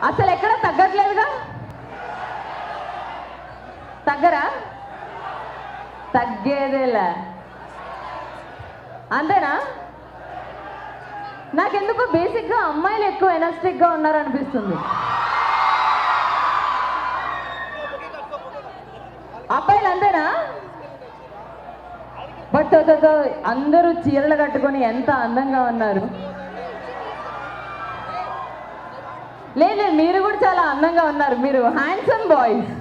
అసలు ఎక్కడ తగ్గట్లేదుగా. తగ్గరా? తగ్గేదేలే. అంతేనా? నాకెందుకు బేసిక్గా అమ్మాయిలు ఎక్కువ ఎనర్జెటిక్గా ఉన్నారనిపిస్తుంది. అబ్బాయిలు అంతేనా? బట్ అందరూ చీరలు కట్టుకొని ఎంత అందంగా ఉన్నారు. లేదు, మీరు కూడా చాలా అందంగా ఉన్నారు. మీరు హ్యాండ్సమ్ బాయ్స్.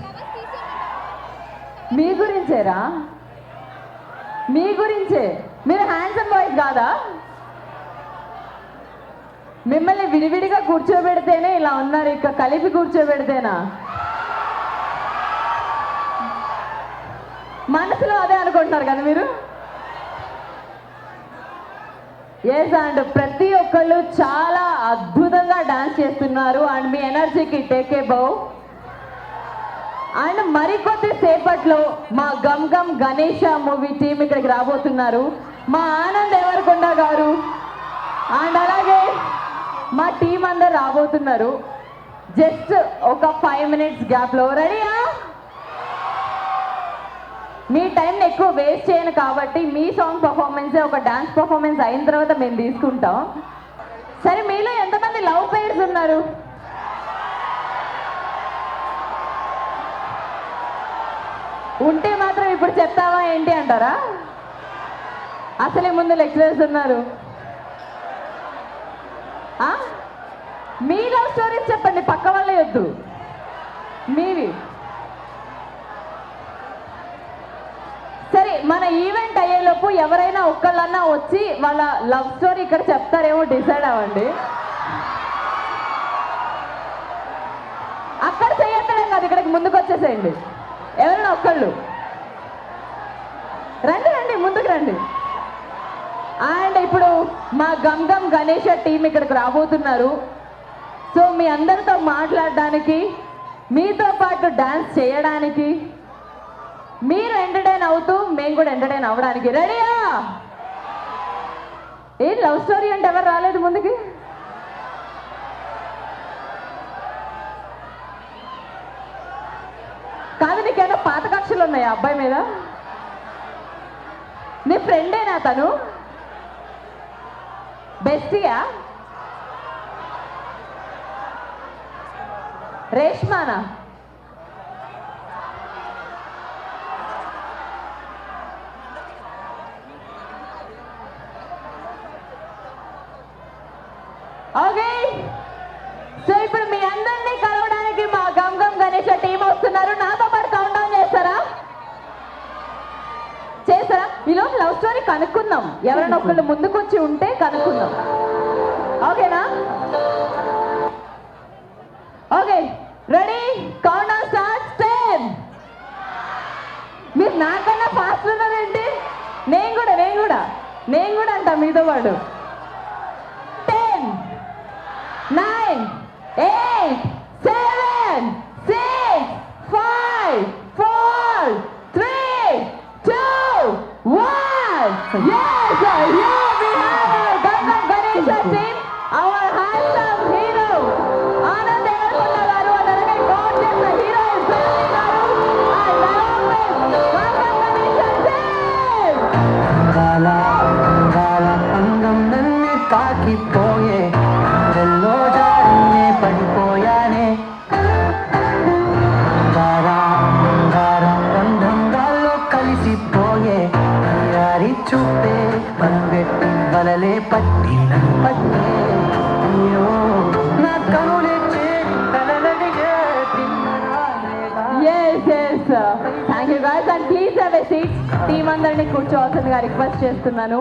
మీ గురించేరా? మీ గురించే. మీరు హ్యాండ్సమ్ బాయ్స్ కాదా? మిమ్మల్ని విడివిడిగా కూర్చోబెడితేనే ఇలా ఉన్నారు, ఇక కలిపి కూర్చోబెడితేనా? మనసులో అదే అనుకుంటున్నారు కదా మీరు. ఎస్, అండ్ ప్రతి ఒక్కళ్ళు చాలా అద్భుతంగా డాన్స్ చేస్తున్నారు. అండ్ మీ ఎనర్జీకి టేక్ ఏ బౌ. అండ్ మరికొద్ది సేపట్లో మా గమ్ గమ్ గణేష మూవీ టీం ఇక్కడికి రాబోతున్నారు. మా ఆనంద్ దేవరకొండ గారు అండ్ అలాగే మా టీం అందరు రాబోతున్నారు. జస్ట్ ఒక 5 minutes గ్యాప్లో. రెడీయా? మీ టైంని ఎక్కువ వేస్ట్ చేయను కాబట్టి మీ సాంగ్ పర్ఫార్మెన్స్ ఒక డాన్స్ పర్ఫార్మెన్స్ అయిన తర్వాత మేము తీసుకుంటాం. సరే, మీలో ఎంతమంది లవ్ పేర్స్ ఉన్నారు? ఉంటే మాత్రం ఇప్పుడు చెప్తావా ఏంటి అంటారా? అసలే ముందు లెక్చరర్స్ ఉన్నారు. మీ లవ్ స్టోరీస్ చెప్పండి, పక్క వాళ్ళే వద్దు మీవి. సరే, మన ఈవెంట్ అయ్యేలోపు ఎవరైనా ఒక్కళ్ళన్నా వచ్చి వాళ్ళ లవ్ స్టోరీ ఇక్కడ చెప్తారేమో డిసైడ్ అవ్వండి. అక్కడ చేయొద్దడం కాదు, ఇక్కడికి ముందుకు వచ్చేసేయండి. ఎవరైనా ఒక్కళ్ళు రండి, రండి, ముందుకు రండి. అండ్ ఇప్పుడు మా గమ్ గమ్ గణేష టీం ఇక్కడికి రాబోతున్నారు. సో మీ అందరితో మాట్లాడడానికి, మీతో పాటు డాన్స్ చేయడానికి, మీరు ఎంటర్టైన్ అవుతూ మేము కూడా ఎంటర్టైన్ అవ్వడానికి. రెడీయా? ఏం లవ్ స్టోరీ అంటే ఎవరు రాలేదు ముందుకి? కాదు, నీకేదో పాత కక్షలు ఉన్నాయా అబ్బాయి మీద? నీ ఫ్రెండేనా తను? బెస్టియా? రేష్మానా? ఓకే, సో ఇప్పుడు మీ అందరినీ కలవడానికి మా గమ్ గమ్ గణేష టీం వస్తున్నారు. నాతో పాటు కౌంట్ డౌన్ చేస్తారా? చేస్తారా? ఈలోపు లవ్ స్టోరీ కనుక్కుందాం. ఎవరైనా ఒకళ్ళు ముందుకు వచ్చి ఉంటే కనుక్కుందాం. ఓకేనా? Okay, ready? Count down start. 10. మీరు నాకన్నా ఫాస్ట్ ఉన్నారేంటి? నేను కూడా అంటా మీతో పాటు. 10, 9, 8, 7, 6, 5, 4, 3, 2, 1. Yes, here we have Gam Gam Ganesha team, our handsome hero Anand Devarkonda garu, and alage gorgeous heroine Shalini garu, and along with Gam Gam Ganesha team. Gala gala angam nanne taakipoye, dello jaarine padipoyane. Gara gara gandhangallo kalisipoye, yari chuppe panvetti valale patti patte. Ayyo na kanule cheri talaladige tinnaralega. Yes. Thank you guys, and please have a seat. Team అందరినీ కూర్చోవాల్సిందిగా request చేస్తున్నాను.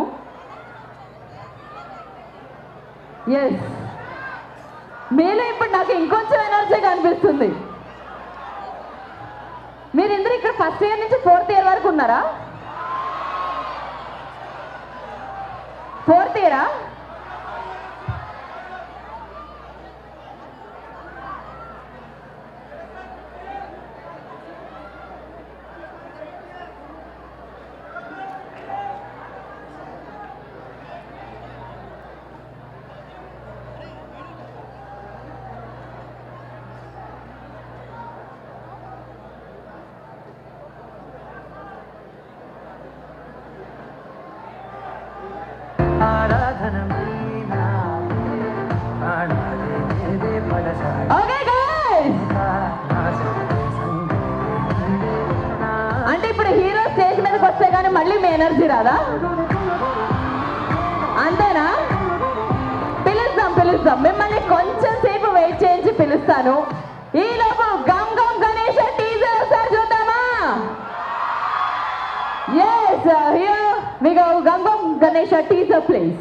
Yes, మీలో ఇప్పుడు నాకు ఇంకొంచెం ఎనర్జీగా అనిపిస్తుంది. మీరిందరూ ఇక్కడ first year నుంచి 4th year వరకు ఉన్నారా? 4th year? ఓకే గైస్, అంటే ఇప్పుడు హీరో స్టేజ్ మీదకి వస్తే కానీ మళ్ళీ మీ ఎనర్జీ రాదా? అంతేనా? పిలుస్తాం మిమ్మల్ని కొంచెం సేపు వెయిట్ చేయించి పిలుస్తాను. ఈ లోపు గమ్ గమ్ గణేష్ టీజర్ ఒకసారి చూద్దామా? yes here we go, Gam Gam Ganesh teaser please.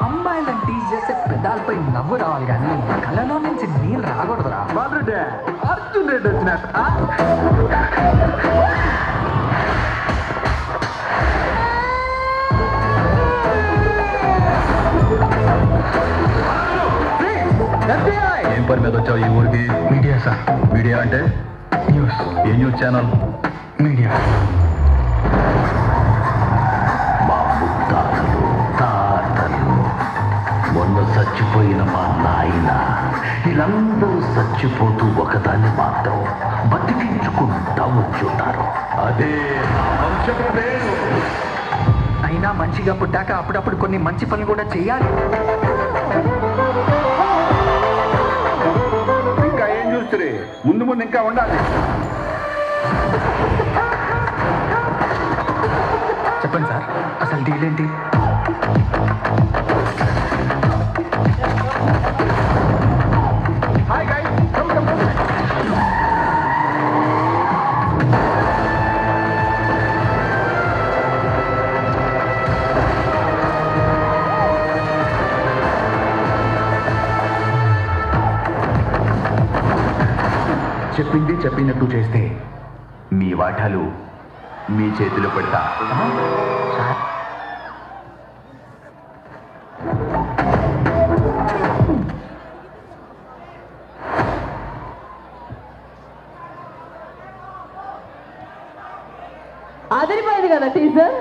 అమ్మాయిలను టీజ్ చేస్తే పెదాలపై నవ్వు రావాలి కానీ కళ్ళలో నుంచి నీళ్ళు రాకూడదురా. బాబురెడ్డి అర్జున్ రెడ్డి వచ్చినట్టు ఏం పని మీద వచ్చావు ఈ ఊరికి? Media sir. మీడియా అంటే న్యూస్. ఏ న్యూస్ ఛానల్? మీడియా. మా ముత్తాతలు తాతలు మొన్న చచ్చిపోయిన మా నాయన వీళ్ళందరూ చచ్చిపోతూ ఒకదాన్ని మాత్రం బతికించుకుంటా వచ్చుంటారు. అదే నా వంశపు పేరు. అయినా మంచిగా పుట్టాక అప్పుడప్పుడు కొన్ని మంచి పనులు కూడా చేయాలి. ఇంకా ఏం చూస్తుంది? ముందు ముందు ఇంకా ఉండాలి. చెప్పండి సార్, అసలు డీల్ ఏంటి? Hi guys, come come come. చెప్పింది చెప్పినట్టు చేస్తే మీ వాటాలు మీ చేతిలో పెడతా. సార్, అదిరిపోయింది కదా టీజర్,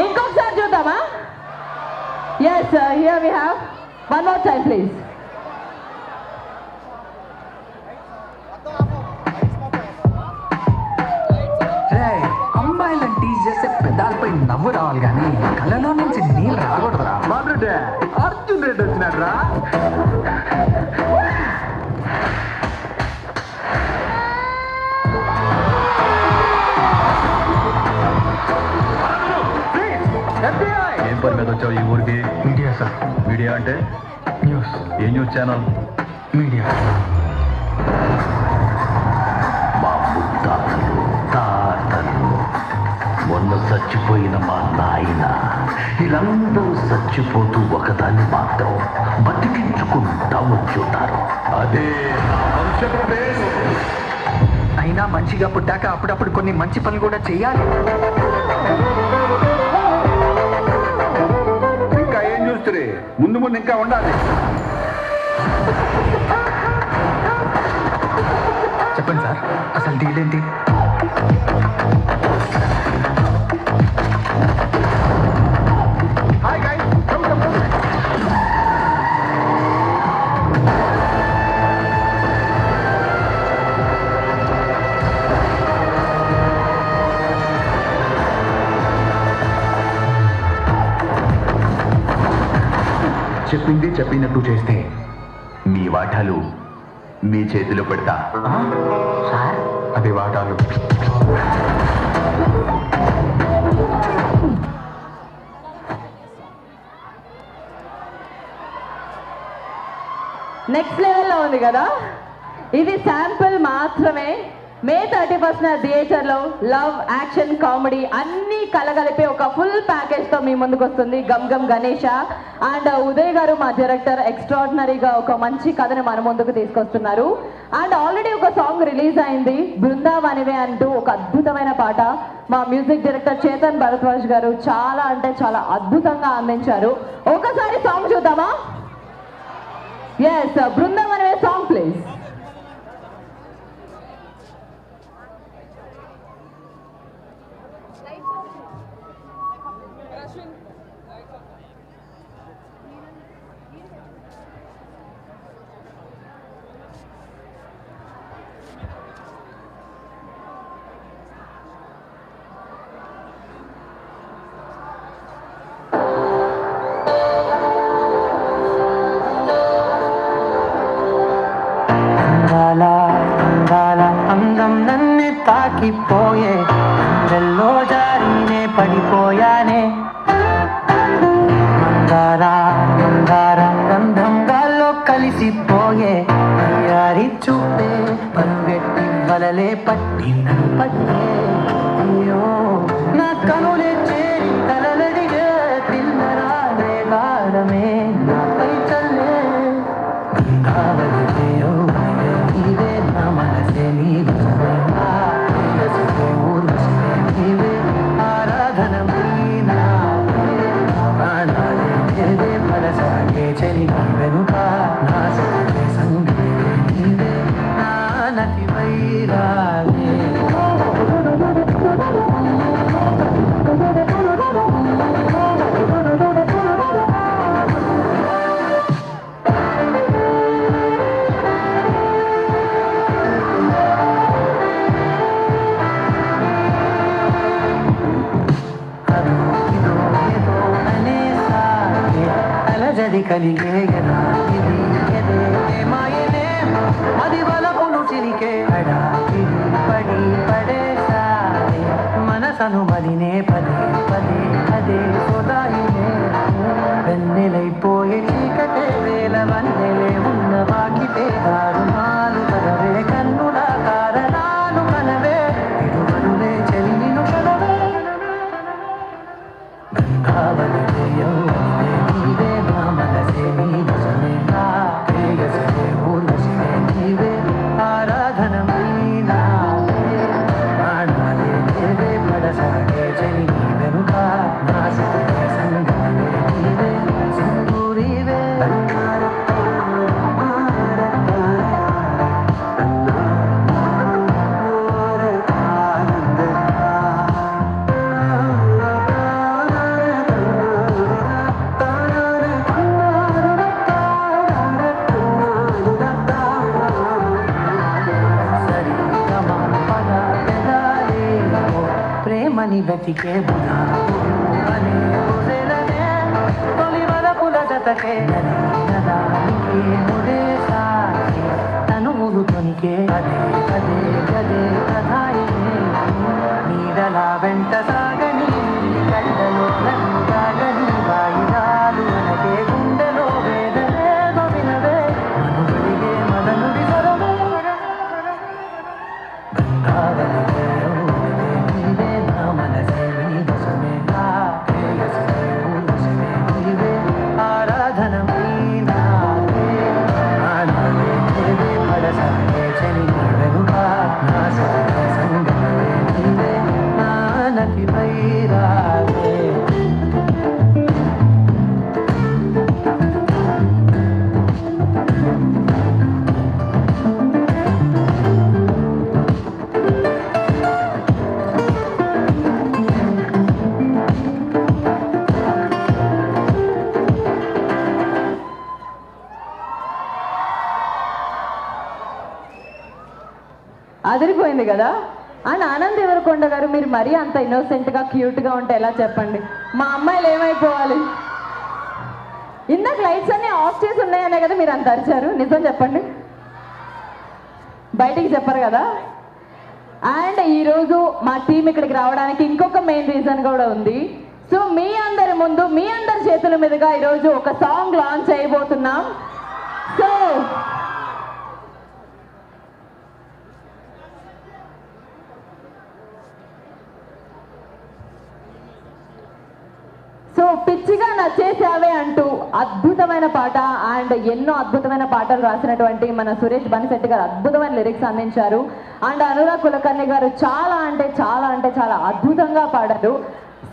ఇంకొకసారి చూద్దామా? yes here we have one more time please. అమ్మాయిలను టీజ్ చేస్తే పెదాలపై నవ్వు రావాలి కానీ కళ్ళలో నుంచి నీళ్ళు రాకూడదురా. బాబురెడ్డి అర్జున్ రెడ్డి వచ్చినట్టు ఏం పని మీద వచ్చావు ఈ ఊరికి? Media sir. మీడియా అంటే న్యూస్. ఏ న్యూస్ ఛానల్? మీడియా. మా ముత్తాతలు తాతలు మొన్న చచ్చిపోయిన మా నాయన వీళ్ళందరూ చచ్చిపోతూ ఒకదాన్ని మాత్రం బతికించుకుంటా వచ్చుంటారు. అదే నా వంశపు పేరు. అయినా మంచిగా పుట్టాక అప్పుడప్పుడు కొన్ని మంచి పనులు కూడా చేయాలి. ఇంకా ఏం చూస్తుంది? ముందు ముందు ఇంకా ఉండాలి. చెప్పండి సార్, అసలు డీల్ ఏంటి? Hi guys, come come come. చెప్పింది చెప్పినట్టు చేస్తే మీ వాటాలు మీ చేతిలో పెడతా. సార్, అది వాటాలు. నెక్స్ట్ లెవెల్లో ఉంది కదా, ఇది శాంపుల్ మాత్రమే. మే 31న థియేటర్లో లవ్, యాక్షన్, కామెడీ అన్నీ కలగలిపి ఒక ఫుల్ ప్యాకేజ్తో మీ ముందుకు వస్తుంది గమ్ గమ్ గణేష. అండ్ ఉదయ్ గారు మా డైరెక్టర్ ఎక్స్ట్రాడినరీగా ఒక మంచి కథని మన ముందుకు తీసుకొస్తున్నారు. అండ్ ఆల్రెడీ ఒక సాంగ్ రిలీజ్ అయింది, బృందావనివే అంటూ ఒక అద్భుతమైన పాట. మా మ్యూజిక్ డైరెక్టర్ చేతన్ భరద్వాజ్ గారు చాలా అంటే చాలా అద్భుతంగా అందించారు. ఒకసారి సాంగ్ చూద్దామా? ఎస్, బృందావనివే సాంగ్ ప్లీజ్. ఆగిపోయే అందెల్లో జారినే పడిపోయానే మందారా మందారా గంధం గాల్లో కలిసిపోయే యారి చూపే పరుగెట్టి వలలే పట్టి నన్ను పట్టే అయ్యో నా కనులే చేరి తలలడిగే తిన్నరాలే గారమే నాపై చల్లే గంగావళి నీవే నా మనసే నీవే ఊర్వశే నీవే ఆరాధన పడసాగే చలి వెనుక నా సగే సంగీతే నీవే నా నటి వైరాగే అలజడి కలిగే గదా ఇది ఎదే మాయనే మది వలపులు చిలికే అడాకిడి పడి పడేసారే మనసను మదినే పదే పదే అదే సోదాయినే వెన్నెలైపోయే చీకటే వేల వన్నెలే ఉన్న వాకితే దారుణాలు కలవే కన్నుల కారణాలు కలవే ఇరువరులే చెలిమిను కలవే గంగావళి నీవే నా మనసే నీ వశమే నా ప్రేయసే ఊర్వశివే నీవే ఆరాధనమైనా ప్రాణాలే నీవే పడసాగే చలి నీ వెనుక నా సగే సంగాలే నీవే సింధూరివే ప్రేమని వెతికే బుధా అనే బుధెలనే తొలి వలపుల జతకే నదానికి ముడే సాగే తనువులు తొనికే అదే అదే గదే కథాయినే నీడలా వెంట సాగని కళ్ళలో నన్ను సాగని వాయిదాలు అనకే గుండెలో వేదనేదో వినవే మనుగడిగే మదనుడి స్వరమే గంగావళి నీవే నా మనసే నీ వశమే నా ప్రేయసే ఊర్వశమే నీవే ఆరాధనమైనా ప్రాణాలే నీవే పడసాగే చలి నీ వెనుక నా సగే సంగమే నీవే నా నటి వైరాగే అదిరిపోయింది కదా. అండ్ ఆనంద్ దేవరకొండ గారు, మీరు మరీ అంత ఇన్నోసెంట్గా క్యూట్గా ఉంటే ఎలా చెప్పండి? మా అమ్మాయిలు ఏమైపోవాలి? ఇందాక లైట్స్ అన్నీ ఆఫ్ చేసి ఉన్నాయనే కదా మీరు అంత అరిచారు, నిజం చెప్పండి, బయటికి చెప్పరు కదా. అండ్ ఈరోజు మా టీం ఇక్కడికి రావడానికి ఇంకొక మెయిన్ రీజన్ కూడా ఉంది. సో మీ అందరి ముందు, మీ అందరి చేతుల మీదుగా ఈరోజు ఒక సాంగ్ లాంచ్ చేయబోతున్నాం. సో సో పిచ్చిగా నచ్చేసావే అంటూ అద్భుతమైన పాట అండ్ ఎన్నో అద్భుతమైన పాటలు రాసినటువంటి మన సురేష్ బనిశెట్టి గారు అద్భుతమైన లిరిక్స్ అందించారు. అండ్ అనురాగ్ కులకర్ణి గారు చాలా అంటే చాలా అద్భుతంగా పాడారు.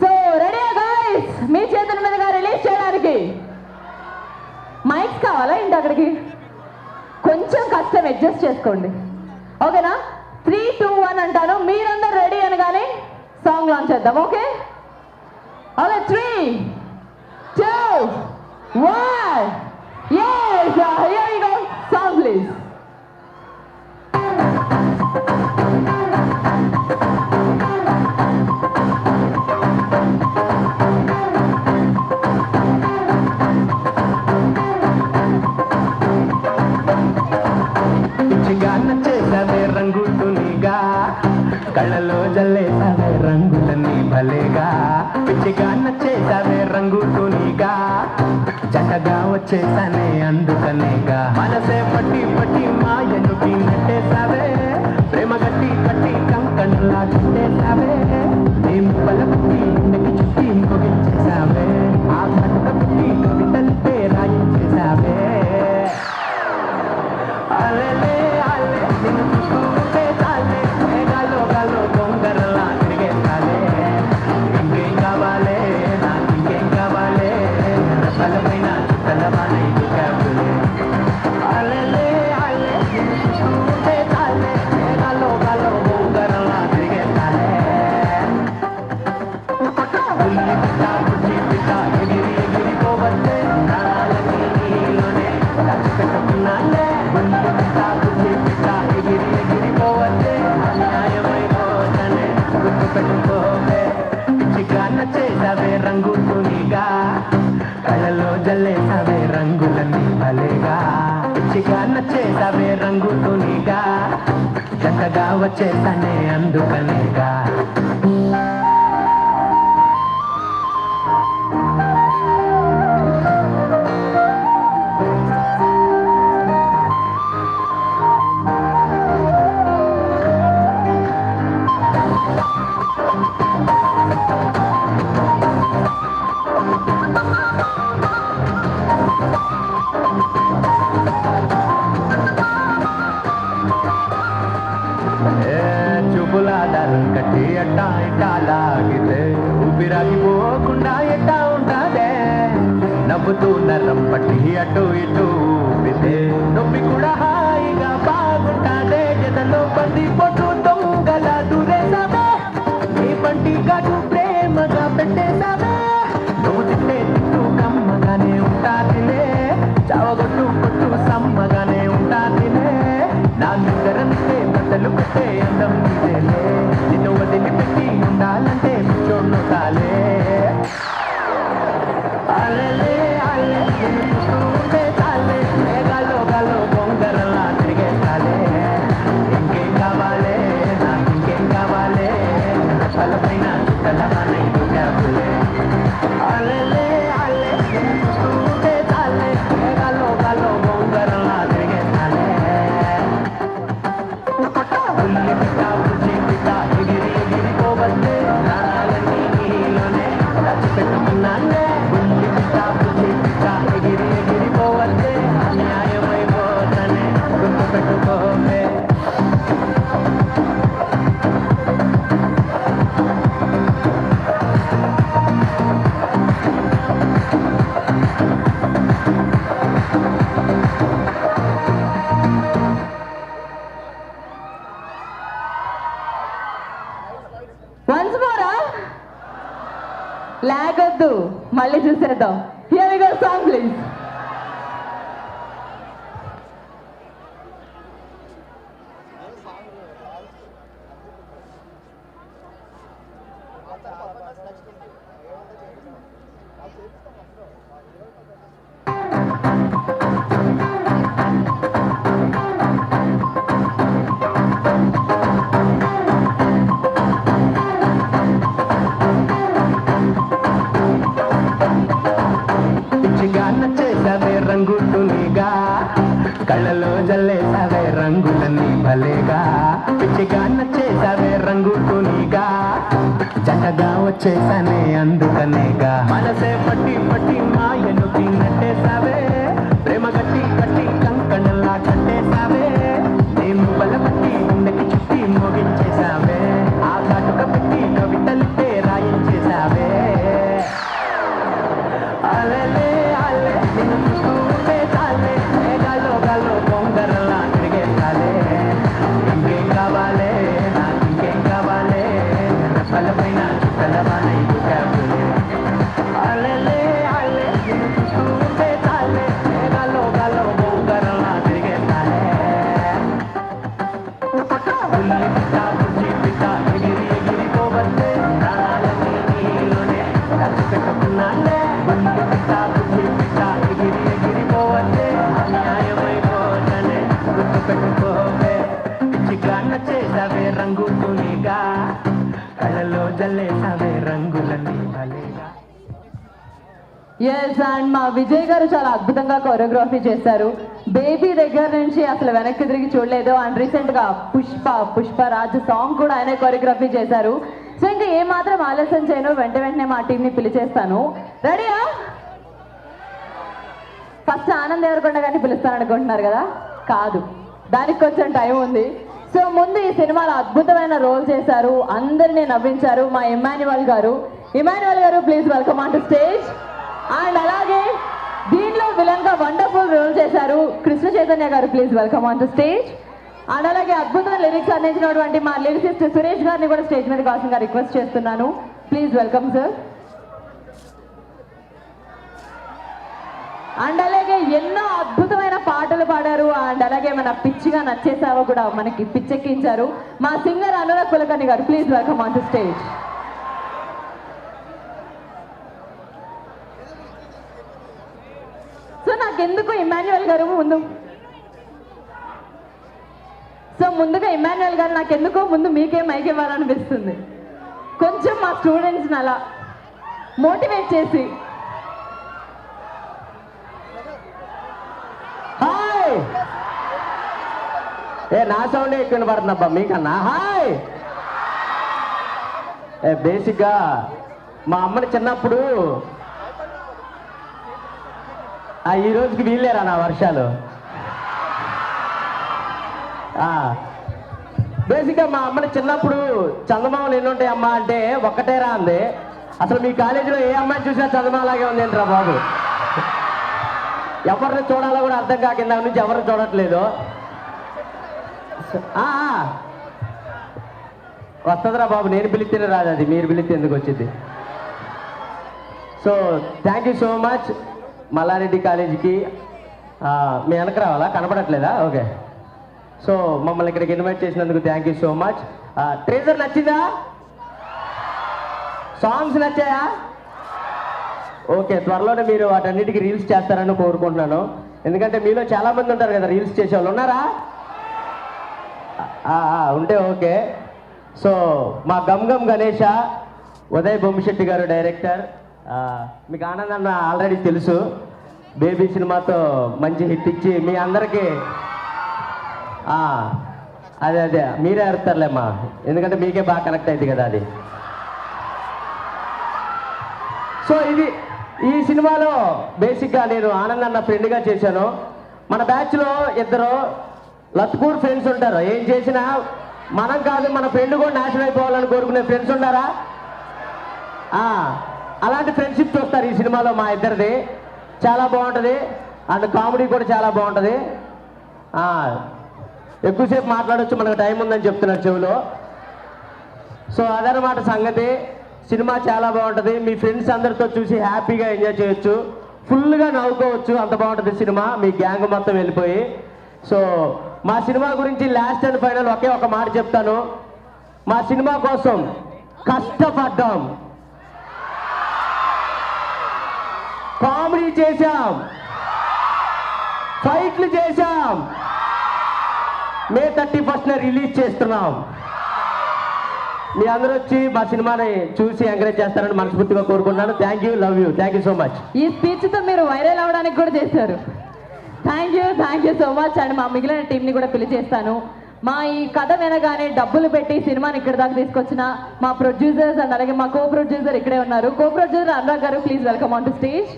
సో రెడీ గైస్, మీ చేతుల మీదుగా రిలీజ్ చేయడానికి మైక్స్ కావాలా ఏంటి? అక్కడికి కొంచెం కష్టం, అడ్జస్ట్ చేసుకోండి, ఓకేనా? 3, 2, 1 అంటాను, మీరందరూ రెడీ అనగానే సాంగ్ లాంచ్ చేద్దాం. Okay, okay, 3, 2, 1. Yes, here we go. Song please. పిచ్చిగా నచ్చేసావే రంగుతునిగా కళ్ళలో వచ్చేసానే అందుకనేగా మనసే పట్టి పట్టి మాయనుకి నెట్టేసావే ప్రేమ గట్టి కట్టి కంకణలా చుట్టేసావే మేము బలపట్టి ఇంటికి చుట్టి ముగించేసావే ఆ కట్ట పుట్టి కవితలపే రాయించేసావే అలలే అలే నిన్ను చూస్తుంటే చాలే మేఘాలో గాలో బొంగరలా తిరిగేసాలే ఇంకేం కావాలే నాకు ఇంకేం కావాలే బలమైన చుట్టలవానై దుకాబులే అలలే అలే నిన్ను చూస్తుంటే చాలే మేఘాలో గాలో బొంగరలా తిరిగేసాలే ఉల్లి పిట్ట బుజ్జి పిట్ట ఎగిరి ఎగిరిపోవచ్చే ప్రాణాలన్నీ నీలోనే దాచిపెట్టుకున్నాలే ఉల్లి పిట్ట బుజ్జి పిట్ట ఎగిరి ఎగిరిపోవచ్చే అన్యాయమైపోతనే గుర్తు పెట్టుకోవే పిచ్చిగా నచ్చేసావే రంగు తునిగా కళ్ళలో జల్లేసావే రంగులన్నీ భలేగా పిచ్చిగా నచ్చేసావే రంగు తునిగా జంటగా వచ్చేసానే అందుకనేగా చూపులాదారం కట్టి అట్టా ఇట్టా లాగితే ఊపిరాగిపోకుండా ఎట్టా ఉంటాదే నవ్వుతూ నరం పట్టి అటు ఇటు ఊపితే నొప్పి కూడా హాయిగా బాగుంటాదే ఎదలో బంది పొట్టు దొంగలా దూరేసావే నీ బంటి కాటు ప్రేమగా పెట్టేసావే నువ్వు తిట్టే తిట్టు కమ్మగానే ఉంటాదిలే చావగొట్టు కొట్టు సమ్మగానే ఉంటాదిలే నా నిద్రంతే బట్టలు పెట్టే అందం ఇదేలే నిన్ను వదిలిపెట్టి ఉండాలంటే పిచ్చోడ్ను తాలే అలలే అలే నిన్ను చూస్తుంటే చాలే మేఘాలో గాలో బొంగరలా తిరిగేసాలే ఇంకేం కావాలే నాకు ఇంకేం కావాలే బలమైన చుట్టలవానై దుకాబులే అలలే అలే నిన్ను చూస్తుంటే చాలే మేఘాలో గాలో బొంగరలా తిరిగేసాలే ఉల్లి పిట్ట బుజ్జి పిట్ట ఎగిరి ఎగిరిపోవచ్చే ప్రాణాలన్నీ నీలోనే దాచిపెట్టుకున్నానే ఉల్లి పిట్ట బుజ్జి పిట్ట ఎగిరి ఎగిరిపోవచ్చే అన్యాయమైపోతనే గుర్తు పెట్టుకోవే వన్స్ మోరా లాగొద్దు మళ్ళీ చూసేద్దాం here we go song please పిచ్చిగా నచ్చేసావే రంగు తునిగా కళ్ళలో జల్లేసావే రంగులన్నీ భలేగా పిచ్చిగా నచ్చేసావే రంగు తునిగా జంటగా వచ్చేసానే అందుకనేగా మనసే పట్టి పట్టి మాయనుకి నెట్టేసావే ప్రేమ గట్టి కట్టి కంకణలా కట్టేసావే మేము బలపట్టి ఇంటికి చుట్టి మోగించేసావే ఆ కాటుక పెట్టి కవితలపే రాయించేసావే అలలే అలే నిన్ను చూస్తుంటే చాలే మేఘాలో గాలో బొంగరలా తిరిగేసాలే ఇంకేం కావాలే నాకు ఇంకేం కావాలే బలమైన చుట్టలవానై దుకాబులే అలలే అలే ఎస్, అండ్ మా విజయ్ గారు చాలా అద్భుతంగా కొరియోగ్రఫీ చేశారు. బేబీ దగ్గర నుంచి అసలు వెనక్కి తిరిగి చూడలేదు. అండ్ రీసెంట్గా పుష్పరాజ్ సాంగ్ కూడా ఆయన కొరియోగ్రఫీ చేశారు. సో ఇంకా ఏమాత్రం ఆలస్యం చేయను, వెంటనే మా టీంని పిలిచేస్తాను. రెడీయా? ఫస్ట్ ఆనంద్ ఎవరికొండ గారిని పిలుస్తాను అనుకుంటున్నారు కదా? కాదు, దానికి కొంచెం టైం ఉంది. సో ముందు ఈ సినిమాలో అద్భుతమైన రోల్ చేశారు, అందరినీ నవ్వించారు మా ఇమాన్యువల్ గారు. Please welcome on to stage. And అలాగే దీనిలో విలన్ గా వండర్ఫుల్ రోల్ చేశారు కృష్ణ చైతన్య గారు. Please welcome on to stage. And అలాగే అద్భుతమైన లిరిక్స్ అందించినటువంటి మా లిరిసిస్ట్ సురేష్ గారిని కూడా స్టేజ్ మీద కావాల్సిందిగా రిక్వెస్ట్ చేస్తున్నాను. Please welcome sir. అండ్ అలాగే ఎన్నో అద్భుతమైన పాటలు పాడారు. అండ్ అలాగే మన పిచ్చిగా నచ్చేసావో కూడా మనకి పిచ్చెక్కించారు మా సింగర్ అనురాగ్ కులకర్ణి గారు. Please welcome on to stage. So నాకెందుకు ఇమాన్యువల్ గారు ముందుగా ఇమాన్యువల్ గారు నాకెందుకో ముందు మీకే మైక్ ఇవ్వాలనిపిస్తుంది. కొంచెం మా స్టూడెంట్స్ని అలా మోటివేట్ చేసి. హాయ్, నా సౌండ్ ఎక్కువ వినపడుతుందబ్బా మీకన్నా. హాయ్, బేసిక్గా మా అమ్మని చిన్నప్పుడు ఈ రోజుకి వీళ్ళేరా నా వర్షాలు. బేసిక్గా మా అమ్మని చిన్నప్పుడు చందమామలు ఎన్ని ఉంటాయి అమ్మ అంటే ఒక్కటేరా అంది. అసలు మీ కాలేజీలో ఏ అమ్మాయి చూసినా చందమామలాగే ఉంది ఏంట్రా బాబు. ఎవరిని చూడాలో కూడా అర్థం కాక ఇందాక నుంచి ఎవరిని చూడట్లేదు. వస్తుందిరా బాబు, నేను పిలిస్తేనే రాదు, అది మీరు పిలిస్తే ఎందుకు వచ్చింది. So thank you so much Mallareddy కాలేజీకి. మీ వెనక రావాలా, కనపడట్లేదా? ఓకే. సో మమ్మల్ని ఇక్కడికి ఇన్వైట్ చేసినందుకు thank you so much. Treasure నచ్చిందా? సాంగ్స్ నచ్చాయా? ఓకే, త్వరలోనే మీరు వాటన్నిటికీ రీల్స్ చేస్తారని కోరుకుంటున్నాను. ఎందుకంటే మీలో చాలా మంది ఉంటారు కదా రీల్స్ చేసేవాళ్ళు. ఉన్నారా? ఉంటే ఓకే. సో మా గమ్ గణేష, ఉదయ్ బొమ్మిశెట్టి గారు డైరెక్టర్. మీకు ఆనంద్ అన్న ఆల్రెడీ తెలుసు, బేబీ సినిమాతో మంచి హిట్ ఇచ్చి మీ అందరికీ అదే మీరే అరుతారులేమ్మా, ఎందుకంటే మీకే బాగా కనెక్ట్ అయింది కదా అది. సో ఈ సినిమాలో బేసిక్గా నేను ఆనంద్ అన్న ఫ్రెండ్గా చేశాను. మన బ్యాచ్లో ఇద్దరు లత్కూర్ ఫ్రెండ్స్ ఉంటారు. ఏం చేసినా మనం కాదు మన ఫ్రెండ్ కూడా నాశనం అయిపోవాలని కోరుకునే ఫ్రెండ్స్ ఉన్నారా? అలాంటి ఫ్రెండ్షిప్ చూస్తారు ఈ సినిమాలో మా ఇద్దరిది. చాలా బాగుంటుంది. అండ్ కామెడీ కూడా చాలా బాగుంటుంది. ఎక్కువసేపు మాట్లాడవచ్చు, మనకు టైం ఉందని చెప్తున్నారు చెవిలో. సో అదనమాట సంగతి. సినిమా చాలా బాగుంటుంది. మీ ఫ్రెండ్స్ అందరితో చూసి హ్యాపీగా ఎంజాయ్ చేయొచ్చు, ఫుల్గా నవ్వుకోవచ్చు, అంత బాగుంటుంది సినిమా. మీ గ్యాంగ్ మొత్తం వెళ్ళిపోయి. సో మా సినిమా గురించి లాస్ట్ అండ్ ఫైనల్ ఒకే ఒక మాట చెప్తాను. మా సినిమా కోసం కష్టపడ్డాం, కామెడీ చేశాం, ఫైట్లు చేశాం, మే 31న రిలీజ్ చేస్తున్నాం. మీ అందరూ వచ్చి మా సినిమాని చూసి ఎంకరేజ్ చేస్తారని మనస్ఫూర్తిగా కోరుకుంటున్నాను. Thank you, love you, thank you so much. ఈ స్పీచ్తో మీరు వైరల్ అవ్వడానికి కూడా చేశారు. Thank you so much. And మా మిగిలిన టీంని కూడా పిలిచేస్తాను. మా ఈ కథ వినగానే డబ్బులు పెట్టి సినిమాని ఇక్కడ దాకా తీసుకొచ్చిన మా ప్రొడ్యూసర్స్ అండ్ అలాగే మా కో ప్రొడ్యూసర్ ఇక్కడే ఉన్నారు. కో ప్రొడ్యూసర్ అనురాగ్ గారు, please welcome on to stage.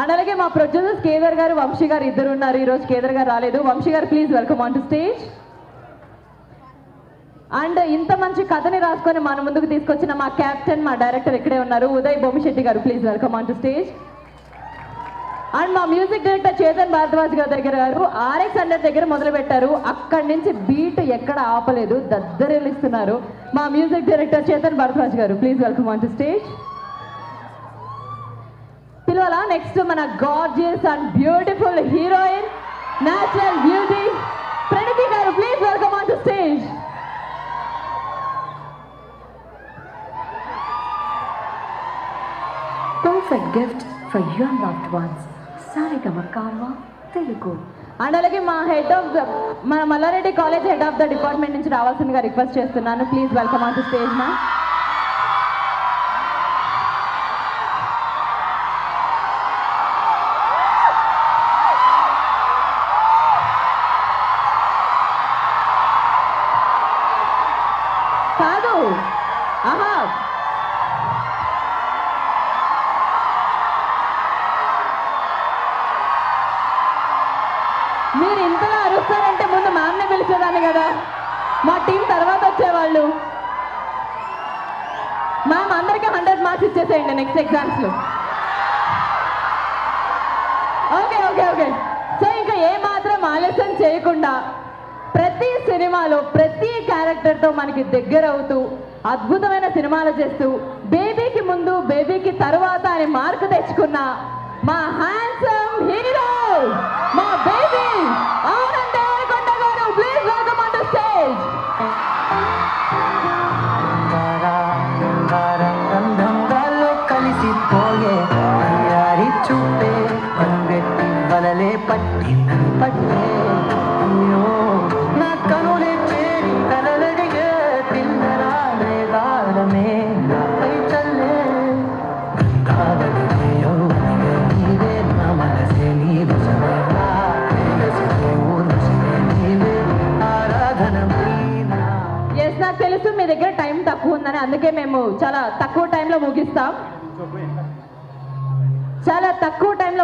And అలాగే మా ప్రొడ్యూసర్స్ కేదర్ గారు, వంశీ గారు ఇద్దరు ఉన్నారు. ఈరోజు కేదర్ గారు రాలేదు. వంశీ గారు please welcome on to stage. And ఇంత మంచి కథని రాసుకొని మన ముందుకు తీసుకొచ్చిన మా కెప్టెన్, మా డైరెక్టర్ ఇక్కడే ఉన్నారు. ఉదయ్ బొమ్మిశెట్టి గారు, please welcome on to stage. And మా మ్యూజిక్ డైరెక్టర్ చేతన్ భారద్వాజ్ గారి దగ్గర గారు RX100 దగ్గర మొదలు పెట్టారు. అక్కడి నుంచి బీట్ ఎక్కడ ఆపలేదు, దద్దరిల్లిస్తున్నారు. మా మ్యూజిక్ డైరెక్టర్ చేతన్ భారద్వాజ్ గారు, please welcome on to stage. పిలవాలా? నెక్స్ట్ మన gorgeous and beautiful heroine, natural beauty Pranathi గారు, please welcome on to stage. Perfect gift for your loved ones. Sarigama Karma Telugu. And అలాగే మా మన Mallareddy college head of the department నుంచి రావాల్సిందిగా request చేస్తున్నాను. Please welcome on to stage మా. మీరు ఇంతగా అరుస్తారంటే ముందు మ్యామ్నే పిలిచేదాన్ని కదా, మా టీం తర్వాత వచ్చేవాళ్ళు. మ్యామ్ అందరికీ 100 మార్క్స్ ఇచ్చేసేయండి నెక్స్ట్ ఎగ్జామ్స్లో. Okay okay okay. సో ఇంకా ఏమాత్రం ఆలస్యం చేయకుండా ప్రతి సినిమాలో ప్రతి క్యారెక్టర్తో మనకి దగ్గర అవుతూ అద్భుతమైన సినిమాలు చేస్తూ బేబీకి ముందు బేబీకి తర్వాత అని మార్కు తెచ్చుకున్న మా హ్యాండ్సమ్ హీరో మా బేబీ ఆనంద్ దేవరకొండ గారు, please welcome on the stage. గంధంగాల్లో కలిసిపోయే అయ్యారి చూపే పరుగెట్టి వలలే పట్టి పట్టే అయ్యో నా కనులే చేరి కలలడిగే పిల్లరాలే గాలమే నాపై చల్లే గంధావళియో నీవే నా మనసే నీ వశమేనా నీవే ఆరాధన మీనా. ఎస్, నాకు తెలుసు మీ దగ్గర టైం తక్కువ ఉందని, అందుకే మేము చాలా తక్కువ టైంలో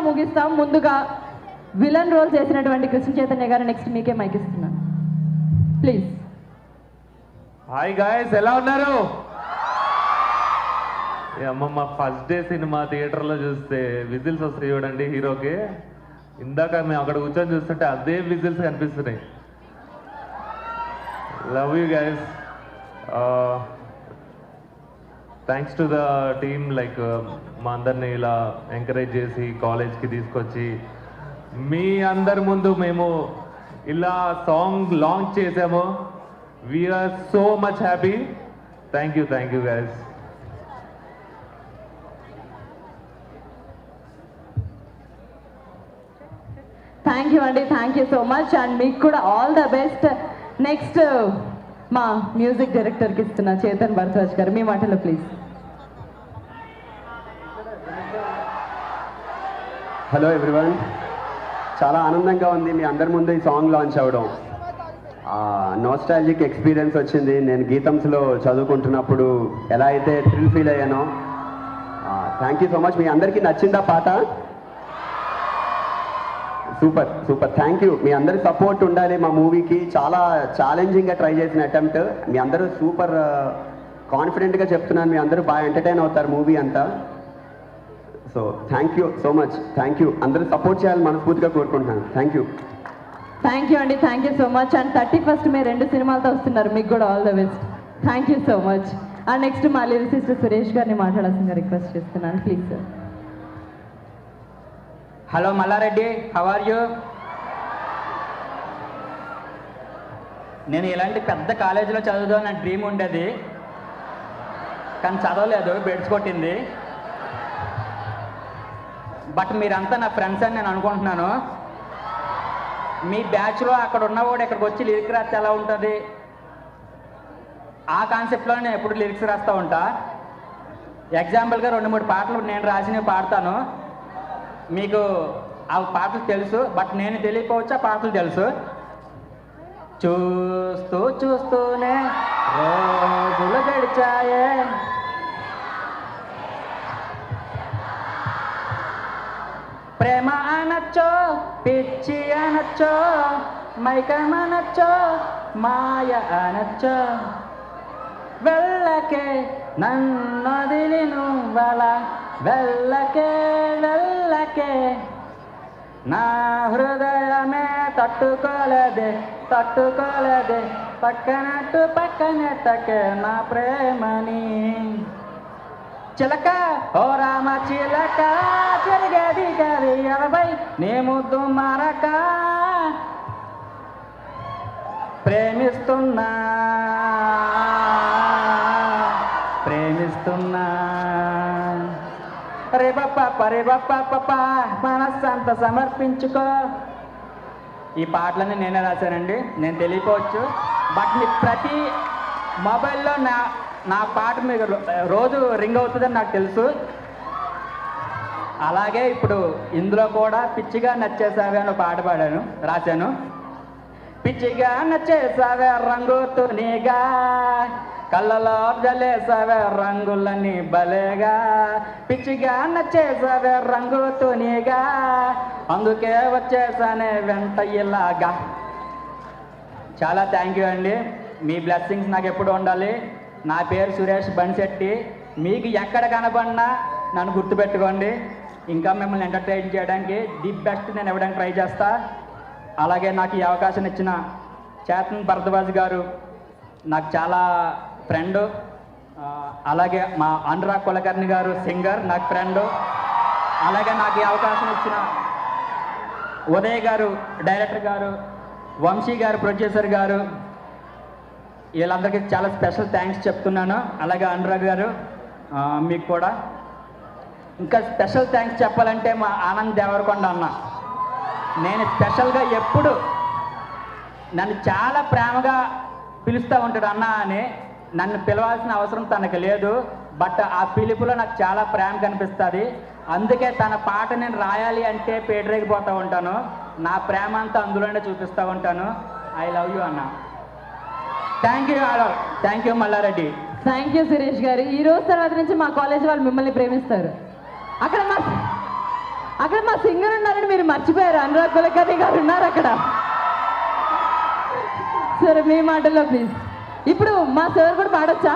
ముగిస్తాం. ముందుగా విలన్ రోల్ చేసినటువంటి కృష్ణ చైతన్య గారు, నెక్స్ట్ మీకే మైక్ ఇస్తున్నాను ప్లీజ్. హాయ్ గాయస్, ఎలా ఉన్నారు? అమ్మమ్మ ఫస్ట్ డే సినిమా థియేటర్లో చూస్తే విజిల్స్ వస్తాయి చూడండి హీరోకి. ఇందాక మేము అక్కడ కూర్చొని చూస్తుంటే అదే విజిల్స్ కనిపిస్తున్నాయి. Love you guys. Thanks to the team, like మా అందరిని ఇలా ఎంకరేజ్ చేసి కాలేజ్కి తీసుకొచ్చి మీ అందరి ముందు మేము ఇలా సాంగ్ లాంచ్ చేసాము. We are so much happy. Thank you guys. Thank you అండి, thank you so much. And మీకు కూడా ఆల్ ద బెస్ట్. నెక్స్ట్ మా మ్యూజిక్ డైరెక్టర్కి ఇస్తున్నా, చేతన్ భరద్వాజ్ గారు, మీ మాటలో ప్లీజ్. హలో ఎవ్రీవన్, చాలా ఆనందంగా ఉంది మీ అందరి ముందు ఈ సాంగ్ లాంచ్ అవ్వడం. నోస్టాలజిక్ ఎక్స్పీరియన్స్ వచ్చింది. నేను గీతంస్లో చదువుకుంటున్నప్పుడు ఎలా అయితే థ్రిల్ ఫీల్ అయ్యానో. Thank you so much. మీ అందరికీ నచ్చిందా పాట? Super super, thank you. మీ అందరి సపోర్ట్ ఉండాలి మా మూవీకి. చాలా ఛాలెంజింగ్గా ట్రై చేసిన అటెంప్ట్. మీ అందరూ సూపర్ కాన్ఫిడెంట్గా చెప్తున్నాను, మీ అందరూ బాగా ఎంటర్టైన్ అవుతారు మూవీ అంతా. So thank you so much, thank you. అందరూ సపోర్ట్ చేయాలని మనస్ఫూర్తిగా కోరుకుంటున్నాను. Thank you. థ్యాంక్ యూ అండి, thank you so much. And 31st మీరు 2 సినిమాలతో వస్తున్నారు, మీకు కూడా all the best. Thank you so much. And next మా లిరిసిస్ట్ సురేష్ గారిని మాట్లాడాల్సిందిగా రిక్వెస్ట్ చేస్తున్నాను please sir. Hello Mallareddy, how are you? నేను ఇలాంటి పెద్ద కాలేజీలో చదువుదాం నా డ్రీమ్ ఉండేది, కానీ చదవలేదు, బెడ్స్ కొట్టింది. బట్ మీరంతా నా ఫ్రెండ్స్ అని నేను అనుకుంటున్నాను. మీ బ్యాచ్లో అక్కడ ఉన్నవాడు ఇక్కడికి వచ్చి లిరిక్ రాస్తే ఎలా ఉంటుంది, ఆ కాన్సెప్ట్లో నేను ఎప్పుడు లిరిక్స్ రాస్తూ ఉంటా. ఎగ్జాంపుల్గా 2-3 పాటలు నేను రాసినవి పాడతాను. మీకు ఆ పాటలు తెలుసు, బట్ నేను తెలియకపోవచ్చు, ఆ పాటలు తెలుసు. చూస్తూ చూస్తూనే రోజులు గడిచాయే, ప్రేమ అనొచ్చో పిచ్చి అనొచ్చో మైకమనొచ్చో మాయ అనొచ్చో, వెళ్ళకే నన్నొదిలి నువ్వల వెళ్ళకే వెళ్ళకే, నా హృదయమే తట్టుకోలేదే తట్టుకోలేదే, పక్కనట్టు పక్కనెట్టకే నా ప్రేమని. చిలక ఓ రామ చిలక చెరిగేది గది 80 నీ ముద్దు మరక, ప్రేమిస్తున్నా ప్రేమిస్తున్నా, రే బప్ప మనస్సంతా సమర్పించుకో. ఈ పాటలన్నీ నేనే రాశానండి, నేను తెలియకపోవచ్చు, బట్ మీకు ప్రతి మొబైల్లో నా పాట మీకు రోజు రింగ్ అవుతుందని నాకు తెలుసు. అలాగే ఇప్పుడు ఇందులో కూడా పిచ్చిగా నచ్చేసావే అని పాట రాశాను. పిచ్చిగా నచ్చేసావే రంగుతూనిగా, కళ్ళలో జలేసావే రంగులని భలేగా, పిచ్చిగా నచ్చేసావే రంగుతోనిగా, అందుకే వచ్చేసానే వెంట ఇలాగా. చాలా థ్యాంక్ యూ అండి. మీ బ్లెస్సింగ్స్ నాకు ఎప్పుడు ఉండాలి. నా పేరు సురేష్ బన్శెట్టి. మీకు ఎక్కడ కనబడినా నన్ను గుర్తుపెట్టుకోండి. ఇంకా మిమ్మల్ని ఎంటర్టైన్ చేయడానికి ది బెస్ట్ నేను ఇవ్వడానికి ట్రై చేస్తా. అలాగే నాకు ఈ అవకాశం ఇచ్చిన చేతన్ భరద్వాజ్ గారు నాకు చాలా ఫ్రెండు. అలాగే మా అనురాగ్ కులకర్ణి గారు సింగర్ నాకు ఫ్రెండు. అలాగే నాకు ఈ అవకాశం ఇచ్చిన ఉదయ్ గారు డైరెక్టర్ గారు, వంశీ గారు ప్రొడ్యూసర్ గారు, వీళ్ళందరికీ చాలా స్పెషల్ థ్యాంక్స్ చెప్తున్నాను. అలాగే అనురాగ్ గారు మీకు కూడా. ఇంకా స్పెషల్ థ్యాంక్స్ చెప్పాలంటే మా ఆనంద్ దేవరకొండ అన్న. నేను స్పెషల్గా ఎప్పుడు నన్ను చాలా ప్రేమగా పిలుస్తూ ఉంటాడు అన్న అని. నన్ను పిలవాల్సిన అవసరం తనకు లేదు, బట్ ఆ పిలుపులో నాకు చాలా ప్రేమ కనిపిస్తుంది. అందుకే తన పాట నేను రాయాలి అంటే పేటరేగిపోతూ ఉంటాను. నా ప్రేమ అంతా అందులోనే చూపిస్తూ ఉంటాను. ఐ లవ్ యూ అన్న. Thank you all. Thank you Mallareddy. Thank you Suresh garu. ఈ రోజు తర్వాత నుంచి మా కాలేజ్ వాళ్ళు మిమ్మల్ని ప్రేమిస్తారు. అక్కడ మా సింగర్ ఉన్నారని మీరు మర్చిపోయారు. అనురాగ్ కులకర్ణి గారు ఉన్నారు అక్కడ. సరే మీ మాటల్లో ప్లీజ్. ఇప్పుడు మా సార్ కూడా పాడొచ్చా?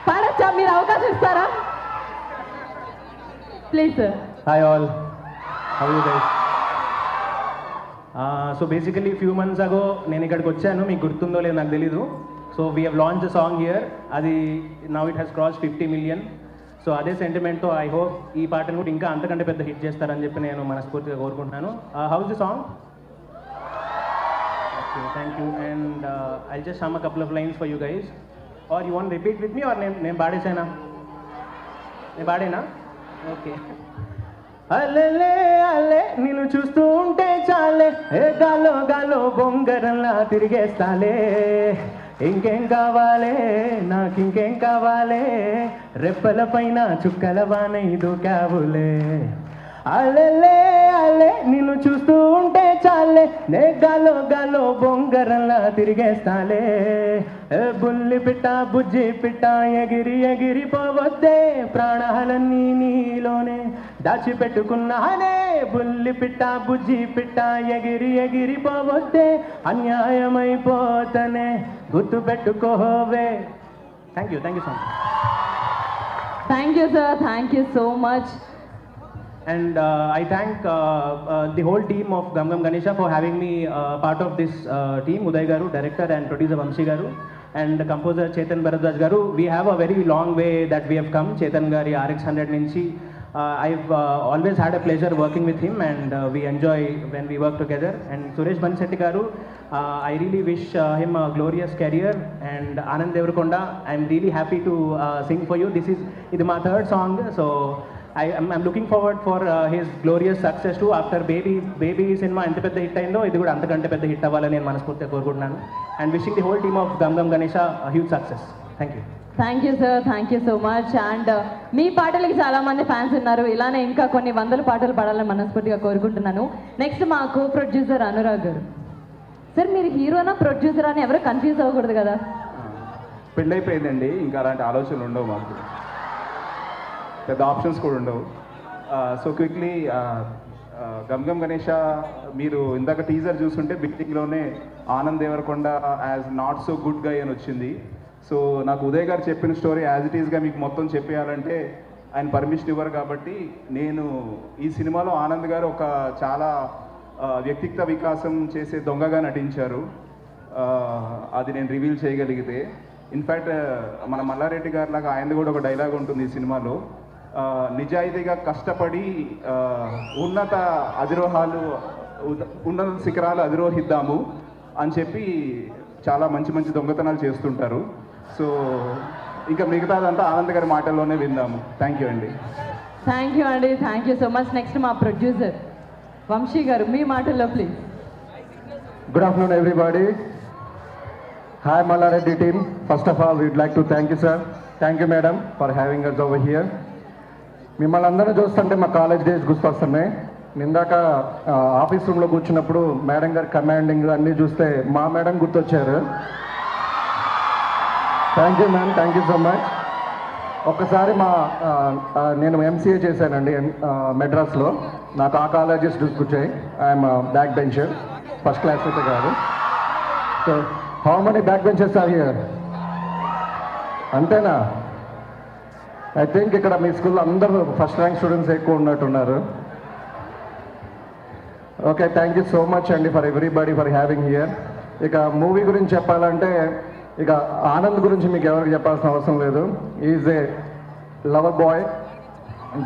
పాడొచ్చా? మీరు అవకాశం ఇస్తారా please sir? Hi all, how you guys? So basically few months ago నేను ఇక్కడికి వచ్చాను. మీకు గుర్తుందో లేదో నాకు తెలీదు. So we have launch a song here. అది now it has cross 50 million. So అదే సెంటిమెంట్తో ఐ హోప్ ఈ పాటను కూడా ఇంకా అంతకంటే పెద్ద హిట్ చేస్తారని చెప్పి నేను మనస్ఫూర్తిగా కోరుకుంటున్నాను. How's the song? Okay, thank you. And I just hum a couple of lines for you guys. Are you want repeat with me or నేను పాడేసానా? నేను పాడేనా? ఓకే. అల్లెలే అల్లే నిన్ను చూస్తూ ఉంటే చాలే, ఏ గాలో గాలో బొంగరంలా తిరిగేస్తాలే. ఇంకేం కావాలే నాకు, ఇంకేం కావాలే, రెప్పల పైన చుక్కల వానై దూకావులే. అల్లెలే అల్లే నిన్ను చూస్తూ ఉంటే చాలే, నే గాలో గాలో బొంగరంలా తిరిగేస్తాలే. బుల్లి పిట్ట బుజ్జి పిట్ట ఎగిరి ఎగిరి పోవద్దే, ప్రాణాలన్నీ నీలోనే దాచిపెట్టుకున్నానే. బుల్లి పిట్ట బుజ్జి పిట్ట ఎగిరి ఎగిరి పోవద్దే, అన్యాయమైపోతనే గుర్తు పెట్టుకోవే. Thank you so much. Thank you sir, thank you so much. And I thank the whole team of Gam Gam Ganesha for having me part of this team. Uday Garu, director and producer Vamshi Garu, and the composer Chetan Bharadwaj Garu. We have a very long way that we have come. Chetan Gari RX100 Ninchi. I've always had a pleasure working with him, and we enjoy when we work together. And Suresh Bansetti Garu, I really wish him a glorious career. And Anand Devarakonda, I'm really happy to sing for you. This is my third song, so I'm looking forward for his glorious success too. After baby cinema anta pedda hit ayindho, idi kuda antakante pedda hit avvalani nenu manaspurtiga korukuntunnanu. And wishing the whole team of Gam Gam Ganesha a huge success. Thank you. Thank you sir, thank you so much. And మీ పాటలకి చాలా మంది fans ఉన్నారు. ఇలానే ఇంకా కొన్ని వందల పాటలు పాడాలని మనస్ఫూర్తిగా కోరుకుంటున్నాను. నెక్స్ట్ మా కో ప్రొడ్యూసర్ అనురాగ్ గారు. సార్ మీరు హీరోనా ప్రొడ్యూసర్ అని ఎవరు కన్ఫ్యూజ్ అవ్వకూడదు కదా? పెళ్ళైపోయిందండి, ఇంకా అలాంటి ఆలోచనలు ఉండవు మాకు, పెద్ద ఆప్షన్స్ కూడా ఉండవు. సో క్విక్లీ గమ్ గమ్ గణేష, మీరు ఇందాక టీజర్ చూస్తుంటే బిగినింగ్లోనే Anand Deverakonda as not so good guy అని వచ్చింది. సో నాకు ఉదయ్ గారు చెప్పిన స్టోరీ యాజ్ ఇట్ ఈస్గా మీకు మొత్తం చెప్పేయాలంటే ఆయన పర్మిషన్ ఇవ్వరు. కాబట్టి నేను ఈ సినిమాలో ఆనంద్ గారు ఒక చాలా వ్యక్తిత్వ వికాసం చేసే దొంగగా నటించారు. అది నేను రివీల్ చేయగలిగితే. ఇన్ఫ్యాక్ట్ మన మల్లారెడ్డి గారి లాగా ఆయన కూడా ఒక డైలాగ్ ఉంటుంది ఈ సినిమాలో, నిజాయితీగా కష్టపడి ఉన్నత శిఖరాలు అధిరోహిద్దాము అని చెప్పి చాలా మంచి మంచి దొంగతనాలు చేస్తుంటారు. సో ఇంకా మిగతాదంతా ఆనంద్ గారి మాటల్లోనే విందాము. థ్యాంక్ యూ అండి. థ్యాంక్ యూ అండి, thank you so much. Next మా ప్రొడ్యూసర్ వంశీ గారు, మీ మాటల్లో please. Good afternoon, everybody. Hi, Mallareddy team. First of all, we'd like to thank you, sir. Thank you, madam, for having us over here. మిమ్మల్ని అందరినీ చూస్తుంటే మా college days గుర్తొస్తున్నాయి. ఇందాక office రూమ్లో కూర్చున్నప్పుడు మేడం గారి కమాండింగ్ అన్నీ చూస్తే మా మేడం గుర్తొచ్చారు. Thank you ma'am, thank you so much. ఒక్కసారి నేను ఎంసీఏ చేశానండి మెడ్రాస్లో. నాకు ఆ కాలేజెస్ చూసుకొచ్చాయి. I'm back bencher, first class అయితే కాదు. So how many back benches are here? అంతేనా? ఐ థింక్ ఇక్కడ మీ స్కూల్లో అందరూ ఫస్ట్ ర్యాంక్ స్టూడెంట్స్ ఎక్కువ ఉన్నట్టున్నారు. Okay, thank you so much అండి for everybody for having here. ఇక మూవీ గురించి చెప్పాలంటే ఇక ఆనంద్ గురించి మీకు ఎవరికి చెప్పాల్సిన అవసరం లేదు. Is a lover boy,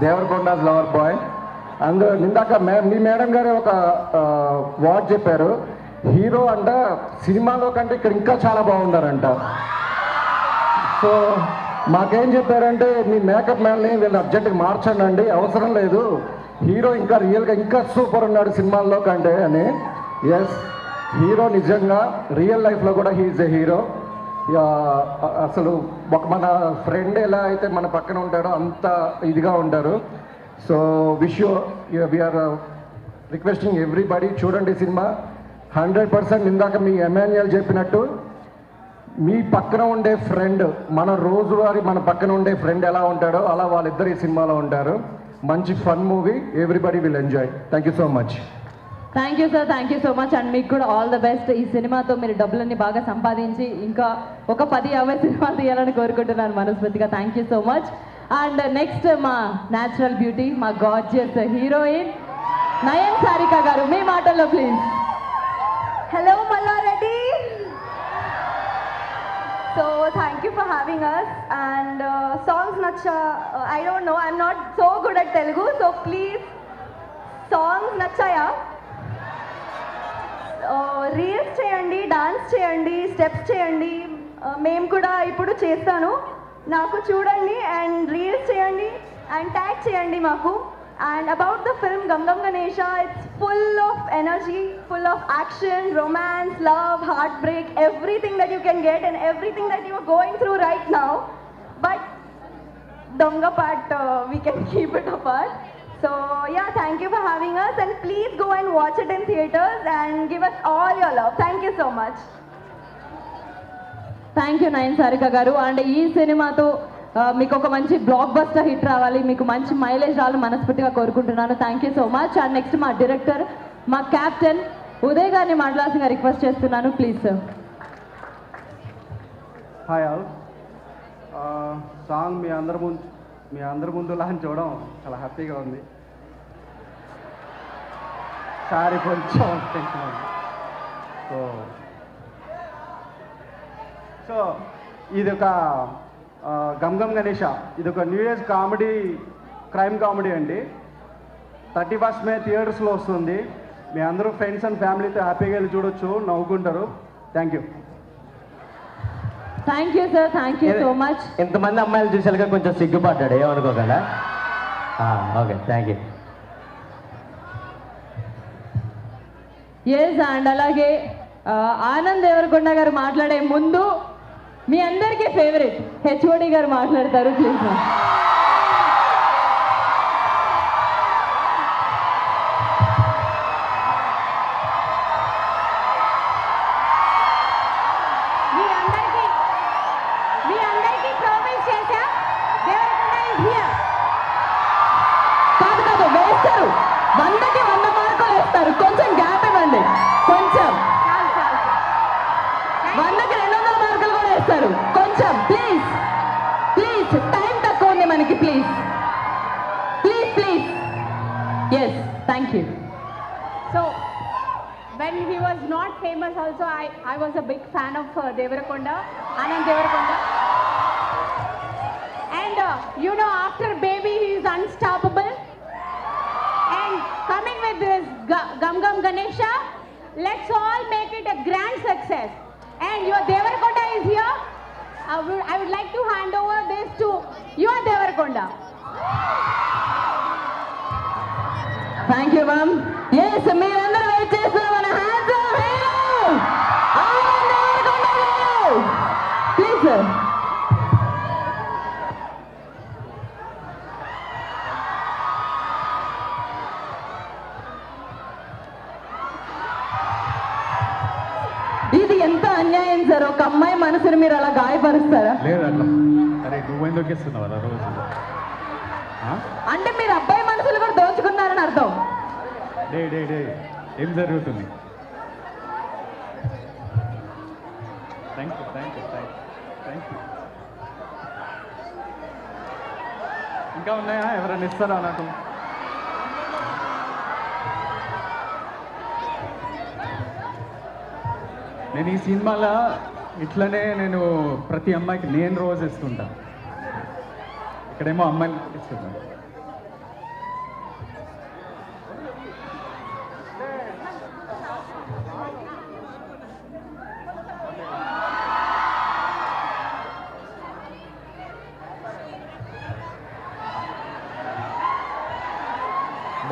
Deverakonda's lover boy. And ఇందాక మీ మేడం గారు ఒక వర్డ్ చెప్పారు, హీరో అంట సినిమాలో కంటే ఇక్కడ ఇంకా చాలా బాగున్నారంట. సో మాకేం చెప్పారంటే మీ మేకప్ మ్యాన్ని వీళ్ళు అర్జెంట్గా మార్చండి, అవసరం లేదు, హీరో ఇంకా రియల్గా ఇంకా సూపర్ ఉన్నాడు సినిమాల్లో కంటే అని. ఎస్, హీరో నిజంగా రియల్ లైఫ్లో కూడా హీఈస్ ఏ హీరో. అసలు మన ఫ్రెండ్ ఎలా అయితే మన పక్కన ఉంటాడో అంత ఇదిగా ఉంటారు. So wish you, we are requesting everybody చూడండి సినిమా 100%. ఇందాక మీ ఎమాన్యుయల్ చెప్పినట్టు మీ పక్కన ఉండే ఫ్రెండ్, మన రోజువారీ మన పక్కన ఉండే ఫ్రెండ్ ఎలా ఉంటాడో అలా వాళ్ళిద్దరు ఈ సినిమాలో ఉంటారు. మంచి fun movie, everybody will enjoy. Thank you so much. Thank you sir, thank you so much. And మీకు కూడా ఆల్ ద బెస్ట్. ఈ సినిమాతో మీరు డబ్బులన్నీ బాగా సంపాదించి ఇంకా ఒక 10-50 సినిమాలు తీయాలని కోరుకుంటున్నాను మనస్ఫూర్తిగా. Thank you so much. And next మా న్యాచురల్ బ్యూటీ, మా గార్జియస్ హీరోయిన్ నయన్ సారిక గారు, మీ మాటల్లో please. Hello Mallareddy. So thank you for having us, and songs nacha, I don't know, I'm not so good at Telugu, so please songs nachaya, reels cheyandi, dance cheyandi, steps cheyandi, mem kuda ippudu chestanu, naaku chudandi and reels cheyandi and tag cheyandi maaku. And about the film Gum Gum Ganesha, it's full of energy, full of action, romance, love, heartbreak, everything that you can get and everything that you are going through right now. But Donga part, we can keep it apart. So yeah, thank you for having us, and please go and watch it in theaters and give us all your love. Thank you so much. Thank you Nayan Sarika గారు. And ఈ సినిమాతో మీకు ఒక మంచి block buster hit రావాలి, మీకు మంచి mileage రావాలని మనస్ఫూర్తిగా కోరుకుంటున్నాను. Thank you so much. And next మా డైరెక్టర్, మా క్యాప్టెన్ ఉదయ్ గారిని మాట్లాడాల్సిందిగా రిక్వెస్ట్ చేస్తున్నాను, please sir. Hi all. Song మీ అందరి ముందు లాంచ్ చూడడం చాలా హ్యాపీగా ఉంది. సారీ కొంచెం టెన్షన్ ఉంది. సో ఇది ఒక గమ్ గమ్ గణేష, ఇది ఒక new years comedy, crime comedy అండి. 31st మే థియేటర్స్లో వస్తుంది. మీ అందరూ ఫ్రెండ్స్ అండ్ ఫ్యామిలీతో హ్యాపీగా వెళ్ళి చూడొచ్చు, నవ్వుకుంటారు. Thank you. Thank you sir, thank you so much. ఇంతమంది అమ్మాయిలు చూసాక కొంచెం సిగ్గుపడ్డాడు, ఏమనుకోగలరా? Okay, thank you. Yes, and అలాగే ఆనంద్ దేవరకొండ గారు మాట్లాడే ముందు మీ అందరికీ ఫేవరెట్ హెచ్ఓడి గారు మాట్లాడతారు, ప్లీజ్. మీ అందరికీ ప్రామిస్ చేశా, దేవరకొండ ఇస్ హియర్. కాదు వేస్తారు, 100కి 100 మార్కులు వేస్తారు. కొంచెం గ్యాప్ ఇవ్వండి, కొంచెం 100కి 200 మార్కులు కూడా వేస్తారు. కొంచెం ప్లీజ్ ప్లీజ్, టైం తక్కువ ఉంది మనకి, please please please. Yes, thank you. So when he was not famous also, I was a big fan of Devarakonda, Anand Devarakonda. And you know, after Baby he is unstoppable. And coming with this Gum Gum Ganesha, let's all make it a grand success. And your Devarakonda is here. I would like to hand over this to your Devarakonda. Thank you ma'am. Yes, మీరందరూ wait చేస్తున్న మన handsome hero Anand Deverakonda గారు, please sir. ఇది ఎంత అన్యాయం sir, ఒక అమ్మాయి మనసుని మీరు అలా గాయపరుస్తారా? లేదు అట్లా. అరే నువ్వెందుకు ఇస్తున్నావు అలా రోజు? అంటే మీరు అబ్బాయి మనసులు కూడా దోచుకున్నారని అర్థం. డే డే డే ఏం జరుగుతుంది? Thank you thank you thank you. ఇంకా ఉన్నాయా? ఎవరైనా ఇస్తారా నాకు? నేను ఈ సినిమాలో ఇట్లనే నేను ప్రతి అమ్మాయికి నేను రోజు ఇస్తుంటా. ఇక్కడేమో అమ్మాయిలు ఇస్తుంటా.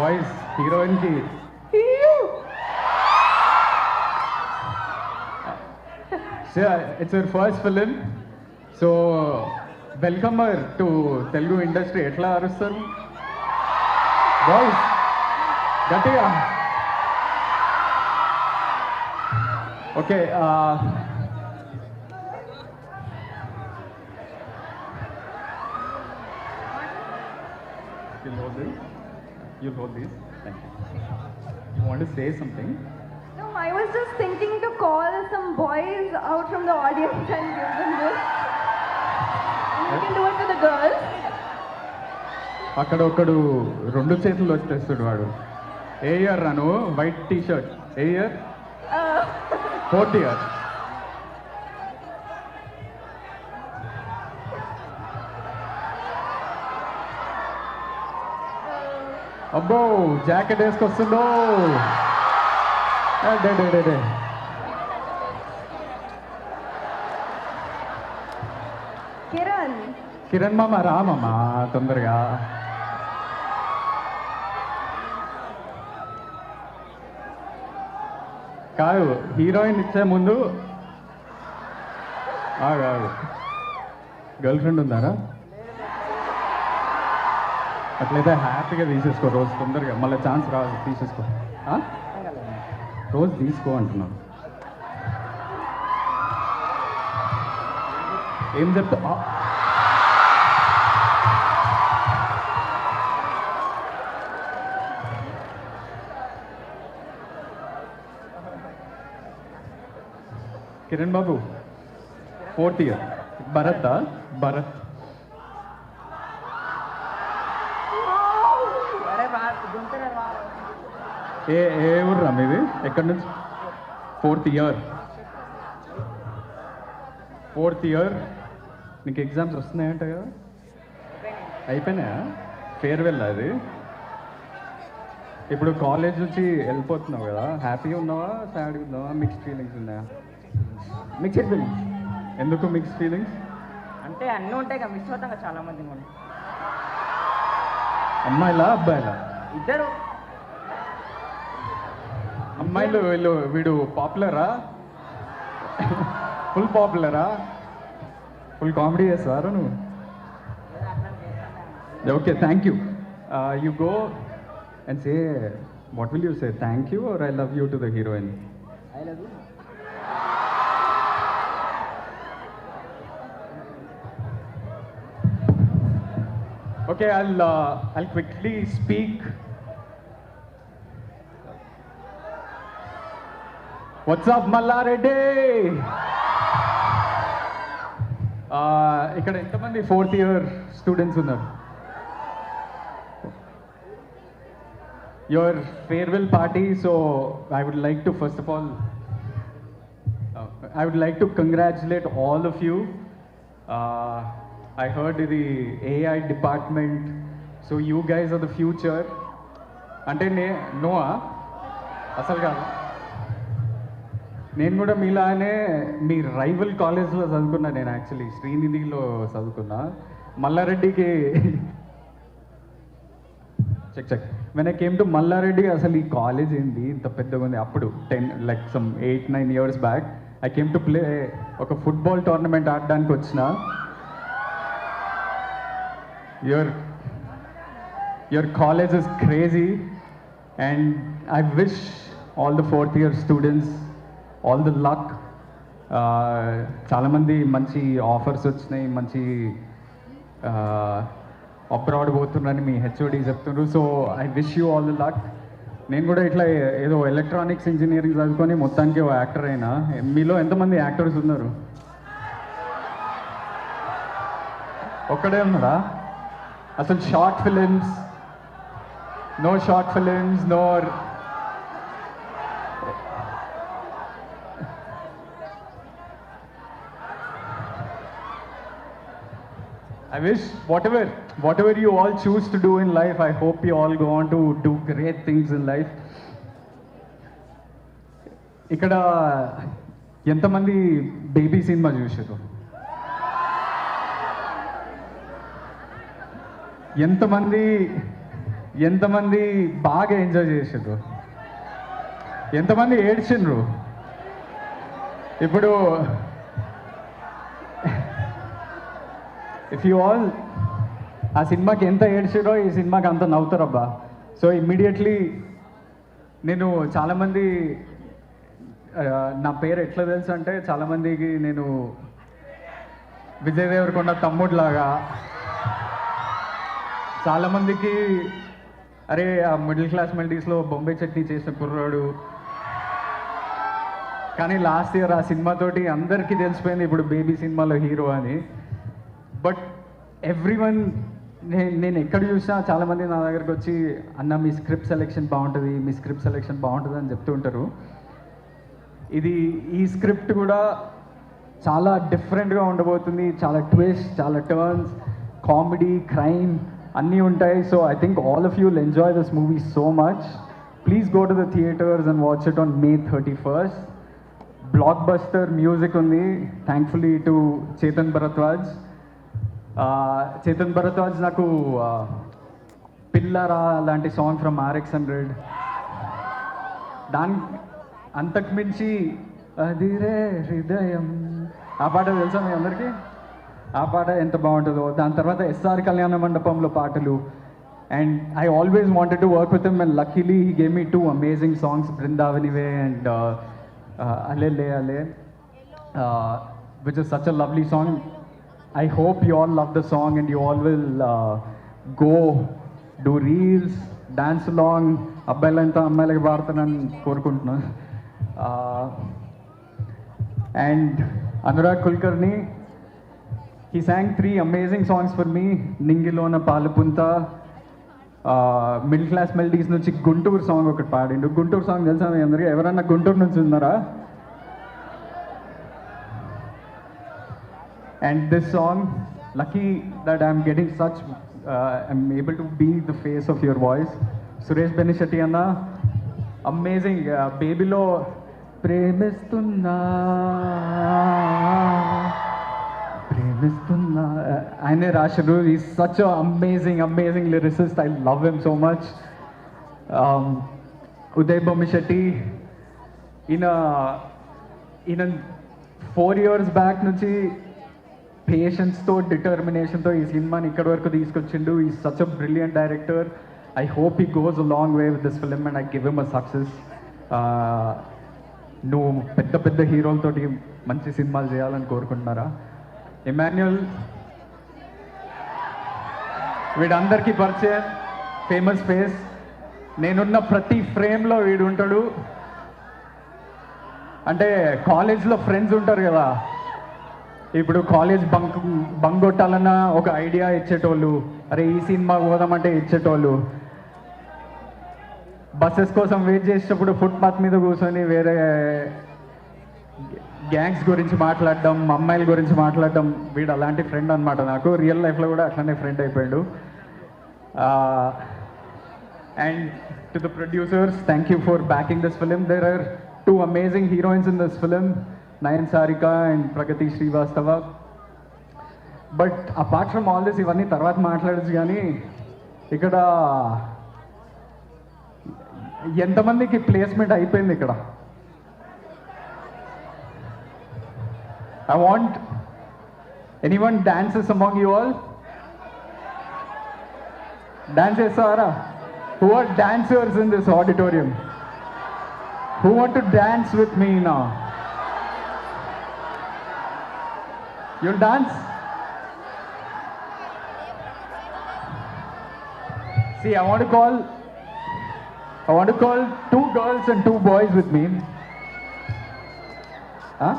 బాయ్స్ హీరోయిన్కి it's her first film, so welcome her to Telugu industry. ఎట్లా అరుస్తారు బాయ్స్? గట్టిగా. Okay you'll hold this. Thank you. You want to say something? No, I was just thinking to call some boys out from the audience and give them this. And you can do it for the girls. అక్కడ ఒకడు 2 చేతులు వచ్చేస్తాడు వాడు. ఏ year రాను? White T shirt. ఏ year? 4th year. అబ్బో jacket వేసుకొస్తుందో. కిరణ్ మామ రామమ్మ తొందరగా. కాదు హీరోయిన్ ఇచ్చే ముందు కాదు గర్ల్ ఫ్రెండ్ ఉందారా? అట్లయితే హ్యాపీగా తీసేసుకో రోజు తొందరగా, మళ్ళీ ఛాన్స్ రాదు. తీసేసుకో రోజు తీసుకో అంటున్నాను. ఏం చెప్తా? కిరణ్ బాబు 4th year. భరత్ భరత్ ఏ ఊర్రా మీది? ఎక్కడి నుంచి? 4th year. 4th year. నీకు ఎగ్జామ్స్ వస్తున్నాయంట కదా? అయిపోయినాయా? ఫేర్వెల్ అది. ఇప్పుడు కాలేజ్ నుంచి వెళ్ళిపోతున్నావు కదా, హ్యాపీగా ఉన్నావా సాడ్గా ఉన్నావా? మిక్స్డ్ ఫీలింగ్స్ ఉన్నాయా? Mixed feelings. ఎందుకు మిక్స్డ్ ఫీలింగ్స్? అంటే అన్నీ ఉంటాయి కదా, మిక్స్ అవుతాం కదా చాలా మంది. మనం అమ్మాయిలా అబ్బాయిలా? ఇద్దరు. అమ్మాయిలు వీడు పాపులరా? ఫుల్ పాపులరా? ఫుల్ కామెడీ చేస్తారా నువ్వు? Okay thank you. You go and say what will you say? Thank you or I love you to the heroine? I love you. Okay, I'll quickly speak. What's up, Mallareddy? ఇక్కడ ఎంతమంది 4th year students ఉన్నారు? Your farewell party, so I would like to first of all I would like to congratulate all of you. I heard the AI department, so you guys are the future. అంటే Noah అసలు కాదు, నేను కూడా మీలానే మీ rival కాలేజ్లో చదువుకున్నా. నేను actually శ్రీనిధిలో చదువుకున్నా. మల్లారెడ్డికి check when I came to Mallareddy, అసలు ఈ కాలేజ్ ఏంటి ఇంత పెద్దగా ఉంది? అప్పుడు 8-9 years back I came to play ఒక ఫుట్బాల్ టోర్నమెంట్ ఆడడానికి వచ్చిన. Your college is crazy, and I wish all the 4th year students all the luck చాలామంది మంచి ఆఫర్స్ వచ్చినాయి, మంచి అబ్రాడ్ పోతున్నారని మీ హెచ్ఓడి చెప్తున్నారు. So I wish you all the luck. నేను కూడా ఇట్లా ఏదో ఎలక్ట్రానిక్స్ ఇంజనీరింగ్ చదువుకొని మొత్తానికి ఓ యాక్టర్ అయినా. మీలో ఎంతమంది యాక్టర్స్ ఉన్నారు? ఒక్కడే ఉన్నారా? అసలు short films, no short films, no. I wish whatever you all choose to do in life, I hope you all go on to do great things in life. ఇక్కడ ఎంతమంది బేబీ సినిమా చూసారు? ఎంతమంది బాగా enjoy చేసారు? ఎంతమంది ఏడ్చిండ్రు? ఇప్పుడు if you all ఆ సినిమాకి ఎంత ఏడ్చారో ఈ సినిమాకి అంత నవ్వుతారబ్బా. సో ఇమ్మీడియట్లీ నేను చాలామంది నా పేరు ఎట్లా తెలుసు అంటే, చాలామందికి నేను విజయ్ దేవరకొండ తమ్ముడిలాగా, చాలామందికి అరే ఆ మిడిల్ క్లాస్ మెల్డీస్లో బొంబాయి చట్నీ చేసిన కుర్రాడు. కానీ లాస్ట్ ఇయర్ ఆ సినిమాతోటి అందరికీ తెలిసిపోయింది ఇప్పుడు బేబీ సినిమాలో హీరో అని. బట్ ఎవ్రీవన్, నేను ఎక్కడ చూసినా చాలామంది నా దగ్గరకు వచ్చి అన్న మీ స్క్రిప్ట్ సెలెక్షన్ బాగుంటుంది, మీ స్క్రిప్ట్ సెలెక్షన్ బాగుంటుంది అని చెప్తూ ఉంటారు. ఈ స్క్రిప్ట్ కూడా చాలా డిఫరెంట్గా ఉండబోతుంది. చాలా ట్విస్ట్, చాలా టర్న్స్, కామెడీ, క్రైమ్ అన్నీ ఉంటాయి. So I think all of you will enjoy this movie so much. Please go to the theatres and watch it on May 31st. Block buster music ఉంది, thankfully to Chetan Bharadwaj. Chetan Bharadwaj నాకు పిల్లరా లాంటి song from RX100, దాని అంతకు మించి అదిరే హృదయం, ఆ పాట తెలుసా మీ అందరికీ? ఆ పాట ఎంత బాగుంటుందో. దాని తర్వాత SR కళ్యాణ మండపంలో పాటలు. And I always wanted to work with him and luckily he gave me 2 amazing songs, బృందావనివే అండ్ అలే లే అలే, which is such a lovely song. I hope you all love the song and you all will go do reels, dance along. అబ్బాయిలంతా అమ్మాయిలకి పాడుతానని కోరుకుంటున్నాను. And Anurag Kulkarni, he sang 3 amazing songs for me. నింగిలోన పాలపుంత, middle class melodies నుంచి Guntur song ఒకటి పాడిండు. Guntur song తెలుసా మీ అందరికీ? ఎవరన్నా గుంటూరు నుంచి ఉన్నారా? And this song, lucky that I'm getting such, I'm able to be the face of your voice. Suresh Benishetti anna, amazing. Babylo ప్రేమిస్తున్నా ఆయనే రాశారు. Is such amazing lyricist. I love him so much. Uday Bommisetty, ఈయన 4 years back నుంచి పేషెన్స్తో, డిటర్మినేషన్తో ఈ సినిమాని ఇక్కడి వరకు తీసుకొచ్చిండు. Is such a brilliant director. I hope he goes a long way with this film and I give him a success. నువ్వు పెద్ద హీరోలతోటి మంచి సినిమాలు చేయాలని కోరుకుంటున్నారా? ఇమాన్యుయల్, వీడందరికీ పరిచయం, ఫేమస్ ఫేస్. నేనున్న ప్రతి ఫ్రేమ్లో వీడు ఉంటాడు. అంటే కాలేజ్లో ఫ్రెండ్స్ ఉంటారు కదా, ఇప్పుడు కాలేజ్ బంక్ కొట్టాలన్నా ఒక ఐడియా ఇచ్చేటోళ్ళు, అరే ఈ సినిమా పోదామంటే ఇచ్చేటోళ్ళు, బస్సెస్ కోసం వెయిట్ చేసేటప్పుడు ఫుట్పాత్ మీద కూర్చొని వేరే గ్యాంగ్స్ గురించి మాట్లాడడం, అమ్మాయిల గురించి మాట్లాడడం, వీడు అలాంటి ఫ్రెండ్ అనమాట నాకు. రియల్ లైఫ్లో కూడా అట్లనే ఫ్రెండ్ అయిపోయాడు. And to the producers, thank you for backing this film. There are 2 amazing heroines in this film, Nayan Sarika and Pragati Srivastava. But apart from all this, ఇవన్నీ తర్వాత మాట్లాడచ్చు. కానీ ఇక్కడ ఎంతమందికి ప్లేస్మెంట్ అయిపోయింది ఇక్కడ? I want anyone dances among you all? Dance చేస్తారా? Who are dancers in this auditorium? Who want to dance with me now? You'll dance? See, I want to call 2 girls and 2 boys with me. Huh?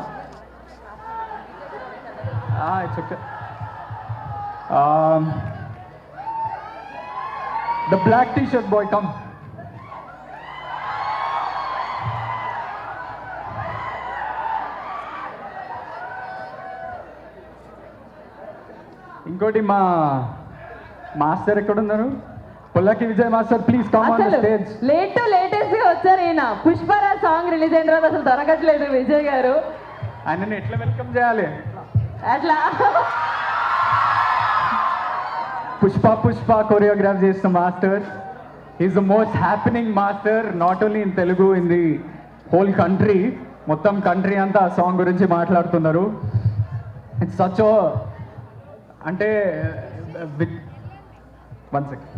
It's okay. The black t-shirt boy, come. ఇంకోటి మా master ఎక్కడ ఉన్నారు? పుల్లకి Vijay master, please come on the అసలు stage. Latest గా వచ్చారు ఈయన. Pushparaj song release అయిన తర్వాత అసలు దొరకట్లేదు విజయ్ గారు. ఆయనని ఎట్లా వెల్కమ్ చేయాలి? అట్లా పుష్ప కొరియోగ్రాఫ్ చేసిన master. Is the most happening master, not only in Telugu, in the whole country. మొత్తం కంట్రీ అంతా ఆ సాంగ్ గురించి మాట్లాడుతున్నారు. ఇట్స్ సచ్ అంటే వన్ సెకండ్.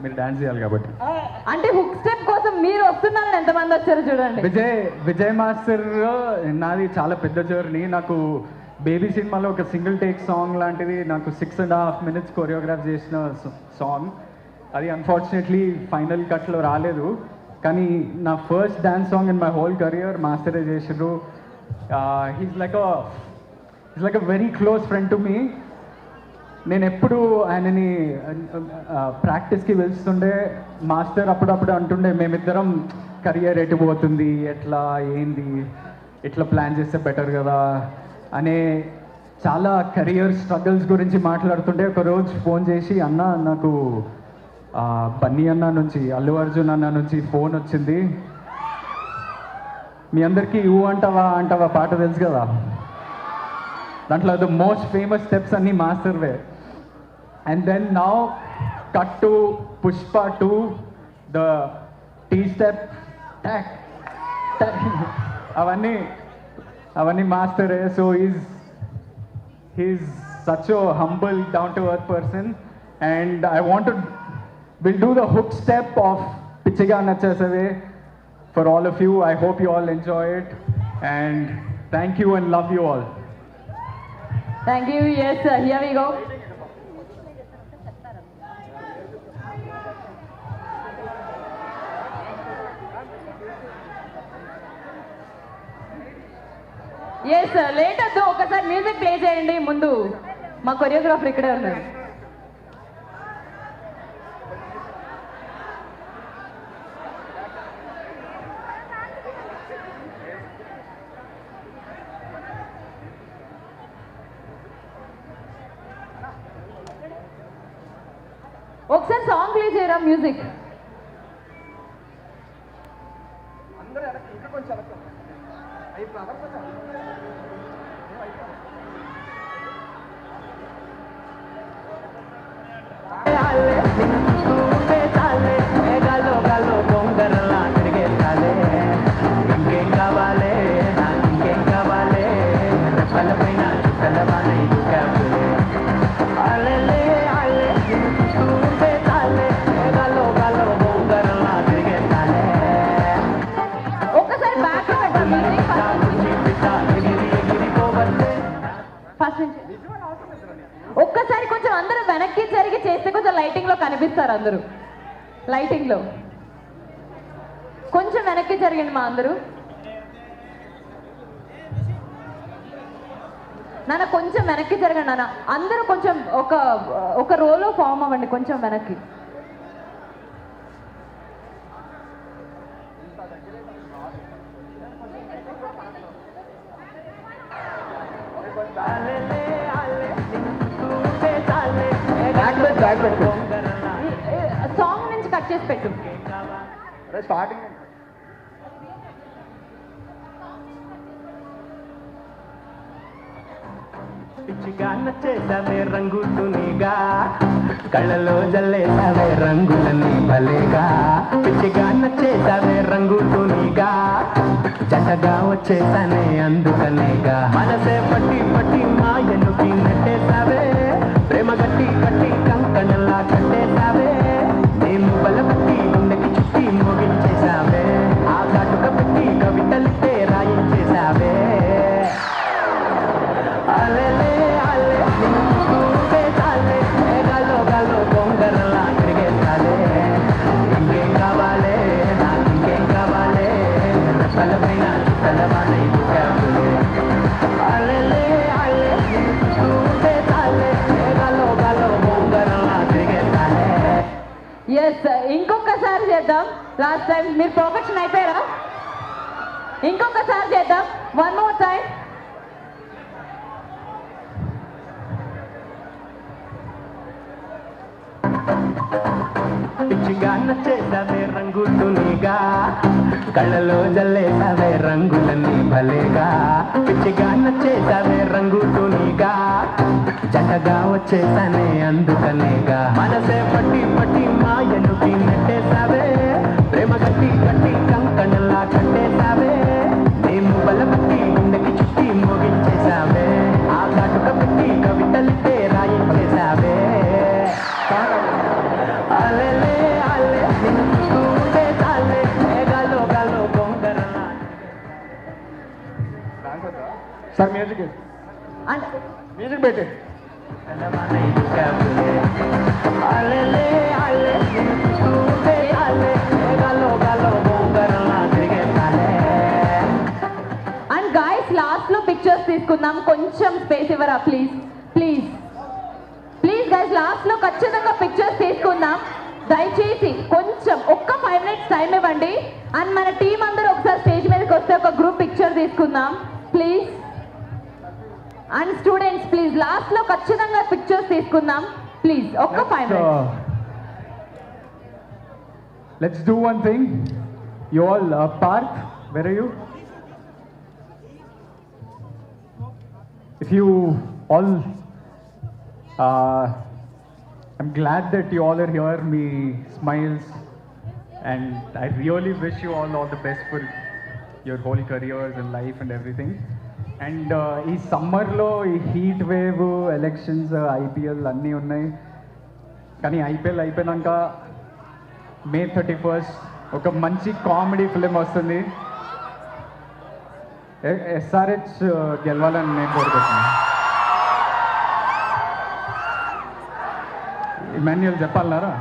మీరు డాన్స్ చేయాలి కాబట్టి. అంటే హుక్ స్టెప్ కోసం మీరు వస్తున్నారని ఎంతమంది వచ్చారు చూడండి. విజయ్ మాస్టర్ నాది చాలా పెద్ద జర్నీ. నాకు బేబీ సినిమాలో ఒక సింగిల్ టేక్ సాంగ్ లాంటిది నాకు 6.5 minutes కొరియోగ్రాఫ్ చేసిన సాంగ్. అది అన్ఫార్చునేట్లీ ఫైనల్ కట్లో రాలేదు. కానీ నా first dance song in my whole career మాస్టరే చేసిండ్రు. He's like a very close friend to me. నేను ఎప్పుడు ఆయనని ప్రాక్టీస్కి వెళ్తుండే మాస్టర్ అప్పుడప్పుడు అంటుండే, మేమిద్దరం కెరియర్ ఎటు పోతుంది, ఎట్లా ఏంది, ఎట్లా ప్లాన్ చేస్తే బెటర్ కదా అనే చాలా కెరియర్ స్ట్రగుల్స్ గురించి మాట్లాడుతుంటే ఒకరోజు ఫోన్ చేసి, అన్న నాకు బన్నీ అన్న నుంచి, అల్లు అర్జున్ అన్న నుంచి ఫోన్ వచ్చింది, మీ అందరికీ ఊ అంటావా పాట తెలుసు కదా, దాంట్లో ద మోస్ట్ ఫేమస్ స్టెప్స్ అన్నీ మాస్టర్వే. And then now cut to Pushpa 2, the T step అవన్నీ మాస్టరే. So he's such a humble, down to earth person, and we'll do the hook step of Pichiga Nachesave for all of you. I hope you all enjoy it, and thank you and love you all. Thank you. Yes, here we go. Yes late వద్దు, ఒకసారి music play చేయండి. ముందు మా choreographer ఇక్కడే ఉన్నారు. ఒకసారి song play చేయరా music. ఒక్కసారి బ్యాక్ ఒక్కసారి కొంచెం అందరూ వెనక్కి జరిగి చేస్తే కొంచెం లైటింగ్ లో కనిపిస్తారు. అందరూ లైటింగ్ లో కొంచెం వెనక్కి జరిగండి మా అందరూ. నాన్న కొంచెం వెనక్కి జరగండి నాన్న. అందరూ కొంచెం ఒక రోలో ఫామ్ అవ్వండి కొంచెం వెనక్కి. సాంగ్ నుంచి కట్ చేసి పెట్టు. స్టార్టింగ్ పిచ్చిగా నచ్చేసావే రంగుతునిగా, కళ్ళలో జల్లేసావే రంగులని భలేగా. పిచ్చిగా నచ్చేసావే రంగుతునిగా, జంటగా వచ్చేసానే అందుకనేగా. మనసే పట్టి మాయనుకి నెట్టేసావే, ప్రేమ గట్టి కంకణంలా కట్టేసావే. నేను బలపట్టి గుండెకి చుట్టి మోగించేసావే, ఆ కాటుక పెట్టి కవితలు ఎస్, ఇంకొకసారి చేద్దాం. లాస్ట్ టైం మీరు పర్ఫెక్షన్ అయిపోయారా? ఇంకొకసారి చేద్దాం. One more time. పిచ్చిగా నచ్చేసావే రంగుతునిగా, కళ్ళలో జల్లేసావే రంగులన్నీ భలేగా. పిచ్చిగా నచ్చేసావే రంగుతునిగా, జంటగా వచ్చేసానే అందుకనేగా. మనసే పట్టి పట్టి మాయలుకి నెట్టేసావే, ప్రేమ గట్టి గట్టి కంకణలా కట్టేసావే. మేము బలపట్టి గుండెకి చుట్టి మోగించేసావే, ఆ కాటుక పెట్టి కవితలితే రాయించేసావే. సార్ మ్యూజిక్ మ్యూజిక్ పెట్టి అండ్ గాయస్ లాస్ట్ లో పిక్చర్స్ తీసుకుందాం. కొంచెం స్పేస్ ఇవ్వరా please please please guys, last లో ఖచ్చితంగా పిక్చర్స్ తీసుకుందాం. దయచేసి కొంచెం ఒక్క 5 minutes టైం ఇవ్వండి. అండ్ మన టీం అందరూ ఒకసారి స్టేజ్ మీదకి వస్తే ఒక గ్రూప్ పిక్చర్ తీసుకుందాం please. And students please last లో ఖచ్చితంగా పిక్చర్స్ తీసుకుందాం ప్లీజ్. ఒక్క 5 minutes. Let's do one thing. You all, Parth, where are you? If you all, I'm glad that you all are here. Me smiles, and I really wish you all the best for your whole careers and life and everything. And ఈ సమ్మర్లో ఈ heat wave, elections, IPL అన్నీ ఉన్నాయి. కానీ IPL అయిపోయినాక May 31st ఒక మంచి comedy film వస్తుంది. SRH గెలవాలని నేను కోరుకుంటున్నాను. ఇమాన్యుయల్ చెప్పాలన్నారా?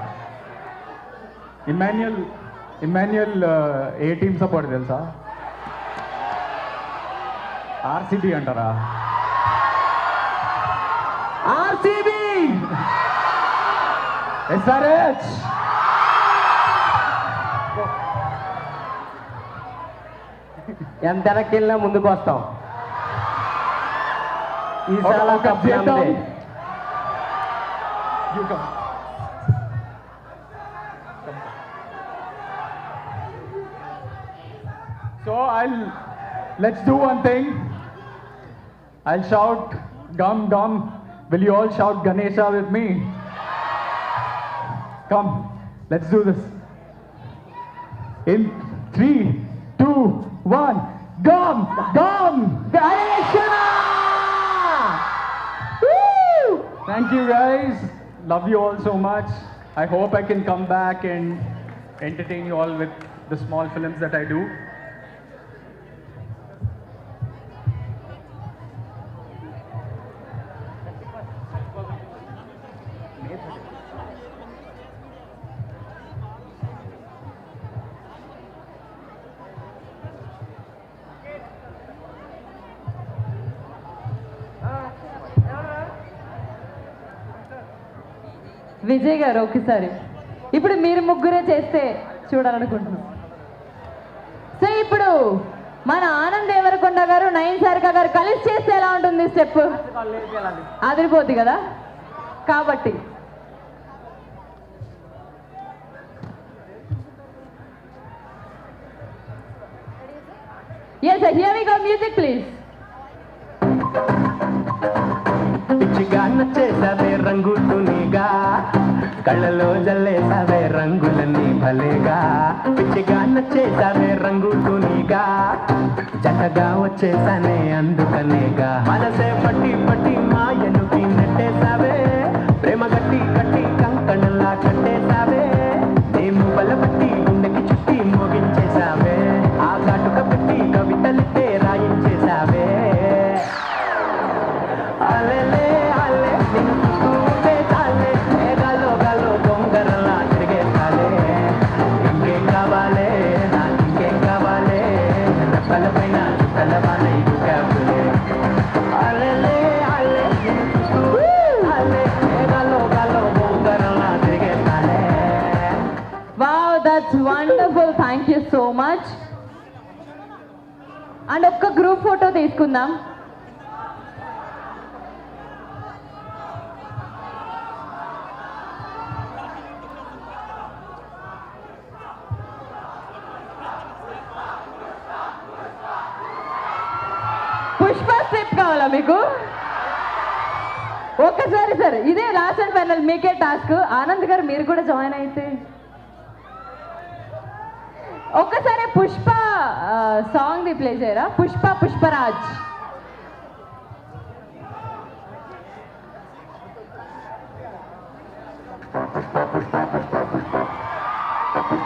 ఇమాన్యుయల్ ఏ టీమ్ సపోర్ట్ తెలుసా? RCB అంటారా? RCB! SRH! ఎంత వెనక్కి వెళ్ళినా ముందుకు వస్తాం. ఈసారి cup నమ్మదే. So let's do one thing. I'll shout gum gum. Will you all shout Ganesha with me? Come, let's do this. In 3, 2, 1, gum gum Ganesha! Woo! Thank you guys. Love you all so much. I hope I can come back and entertain you all with the small films that I do. Vijay గారు ఒకసారి ఇప్పుడు మీరు ముగ్గురే చేస్తే చూడాలనుకుంటున్నాం. So ఇప్పుడు మన ఆనంద్ దేవరకొండ గారు, నయన్ సారిక గారు కలిసి చేస్తే ఎలా ఉంటుంది స్టెప్? అదిరిపోద్ది కదా. కాబట్టి yes sir, here we go, music please. పిచ్చిగా నచ్చేసావే రంగుతునిగా, కళ్ళలో జల్లేసావే రంగులన్నీ భలేగా. పిచ్చిగా నచ్చేసావే రంగుతునిగా, జంటగా వచ్చేసానే అందుకనేగా. మనసే పట్టి పట్టి మాయలుకి నెట్టేసావే, ప్రేమ గట్టి గట్టి కంకణలా కట్టేసావే. మేము బలపట్టి గుండెకి చుట్టి మోగించేసావే, ఆ కాటుక పెట్టి కవితలితే రాయించేసావే. అలెలే అలె నిన్ను చూస్తుంటే చాలే, మేఘాలో గాలో దొంగరలా తిరిగేసాలే. ఇంకేం కావాలే నాకు, ఇంకేం కావాలే, రెప్పలపైన చుక్కలవాన ఇరుకాపులే. అలెలే అలె నిన్ను చూస్తుంటే చాలే, మేఘాలో గాలో దొంగరలా తిరిగేసాలే. That's wonderful, thank you so much. And ఒక్క గ్రూప్ ఫోటో తీసుకుందాం. పుష్ప స్టెప్ కావాలా మీకు? ఒక్కసారి సార్, ఇదే లాస్ట్ అండ్ ఫైనల్, మీకే టాస్క్. ఆనంద్ గారు మీరు కూడా జాయిన్ అయితే ఒక్కసారి పుష్ప సాంగ్ ది ప్లే చేయరా? పుష్ప పుష్పరాజ్.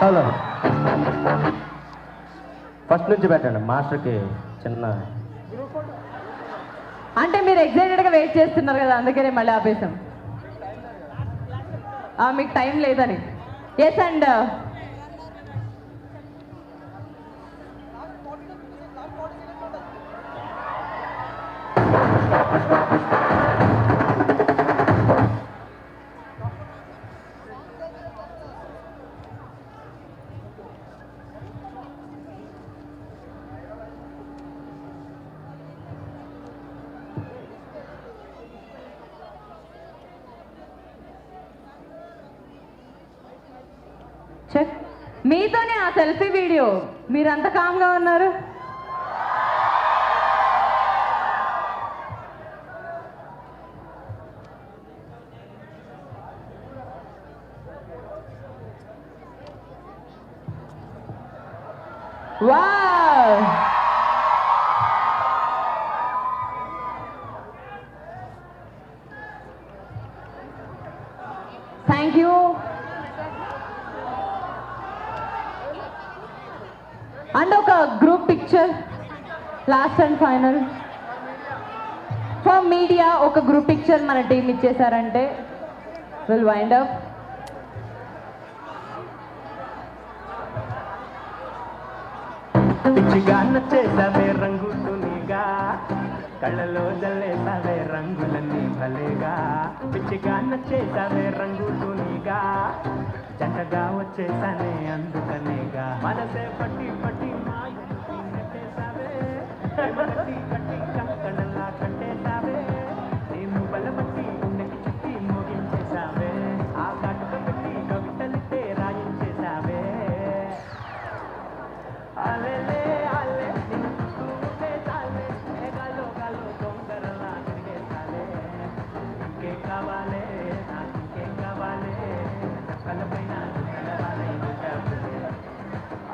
హలో, ఫస్ట్ నుంచి పెట్టండి, మాస్టర్కి చిన్న. అంటే మీరు ఎగ్జైటెడ్గా వెయిట్ చేస్తున్నారు కదా, అందుకనే మళ్ళీ ఆపేసాం. మీకు టైం లేదని. Yes, and check. మీతోనే ఆ సెల్ఫీ వీడియో, మీరంత కామ్గా ఉన్నారు. Wow, thank you. అండ్ ఒక group picture, last and final. For media ఒక గ్రూప్ పిక్చర్ మన టీం ఇచ్చేసారంటే విల్ వైండ్ అప్. పిచ్చిగా నచ్చేసావే రంగుతునిగా, కళ్ళలో జల్లేసావే రంగులన్నీ భలేగా. పిచ్చిగా నచ్చేసావే రంగుతునిగా, జంటగా వచ్చేసానే అందుకనేగా. మనసే పట్టి పట్టి మాయకి నెట్టేసావే, కట్టి కట్టి కంకణంలా కట్టేసావే. నేను బలమట్టి ఉన్నకి చుట్టి మోగించేసావే, ఆ కాటుక పెట్టి కవితలితే రాయించేసావే. అలెలే అలె నిన్ను చూస్తే చాలే, గాలో గాలో దొంగరలా తిరిగేసాలే. ఇంకేం కావాలే నాకు, ఇంకేం కావాలే, కలపైన కలవాలే.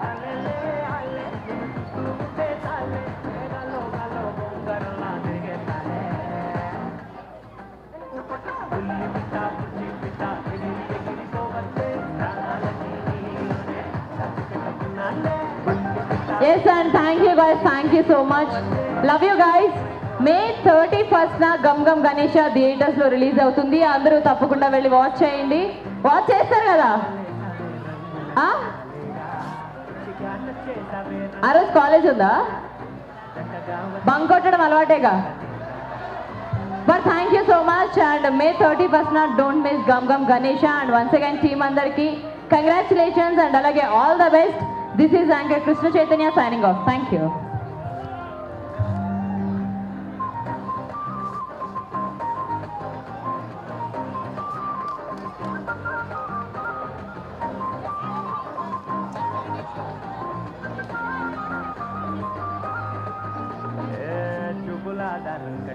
అలెలే అలె నిన్ను చూస్తే చాలే, గాలో గాలో దొంగరలా తిరిగేసాలే. పుల్లి పిట్ట పుల్లి పిట్ట ఎగిరి ఎగిరిపోవచ్చే, ప్రాణాలకి నీలోనే దాచిపెట్టుకున్నాలే. Yes, and thank you guys, thank you so much. Love you guys. May 31st నా గమ్ గమ్ గణేష థియేటర్స్ లో రిలీజ్ అవుతుంది. అందరూ తప్పకుండా వెళ్ళి వాచ్ చేయండి. వాచ్ చేస్తారు కదా? ఆ రోజు కాలేజ్ ఉందా? బంక్ కొట్టడం అలవాటేగా. But thank you so much. And May 31st నా don't miss Gam Gam Ganesha. And once again team అందరికి కంగ్రాచులేషన్స్ అండ్ అలాగే all the best. This is Anchor Krishna Chaitanya signing off. Thank you.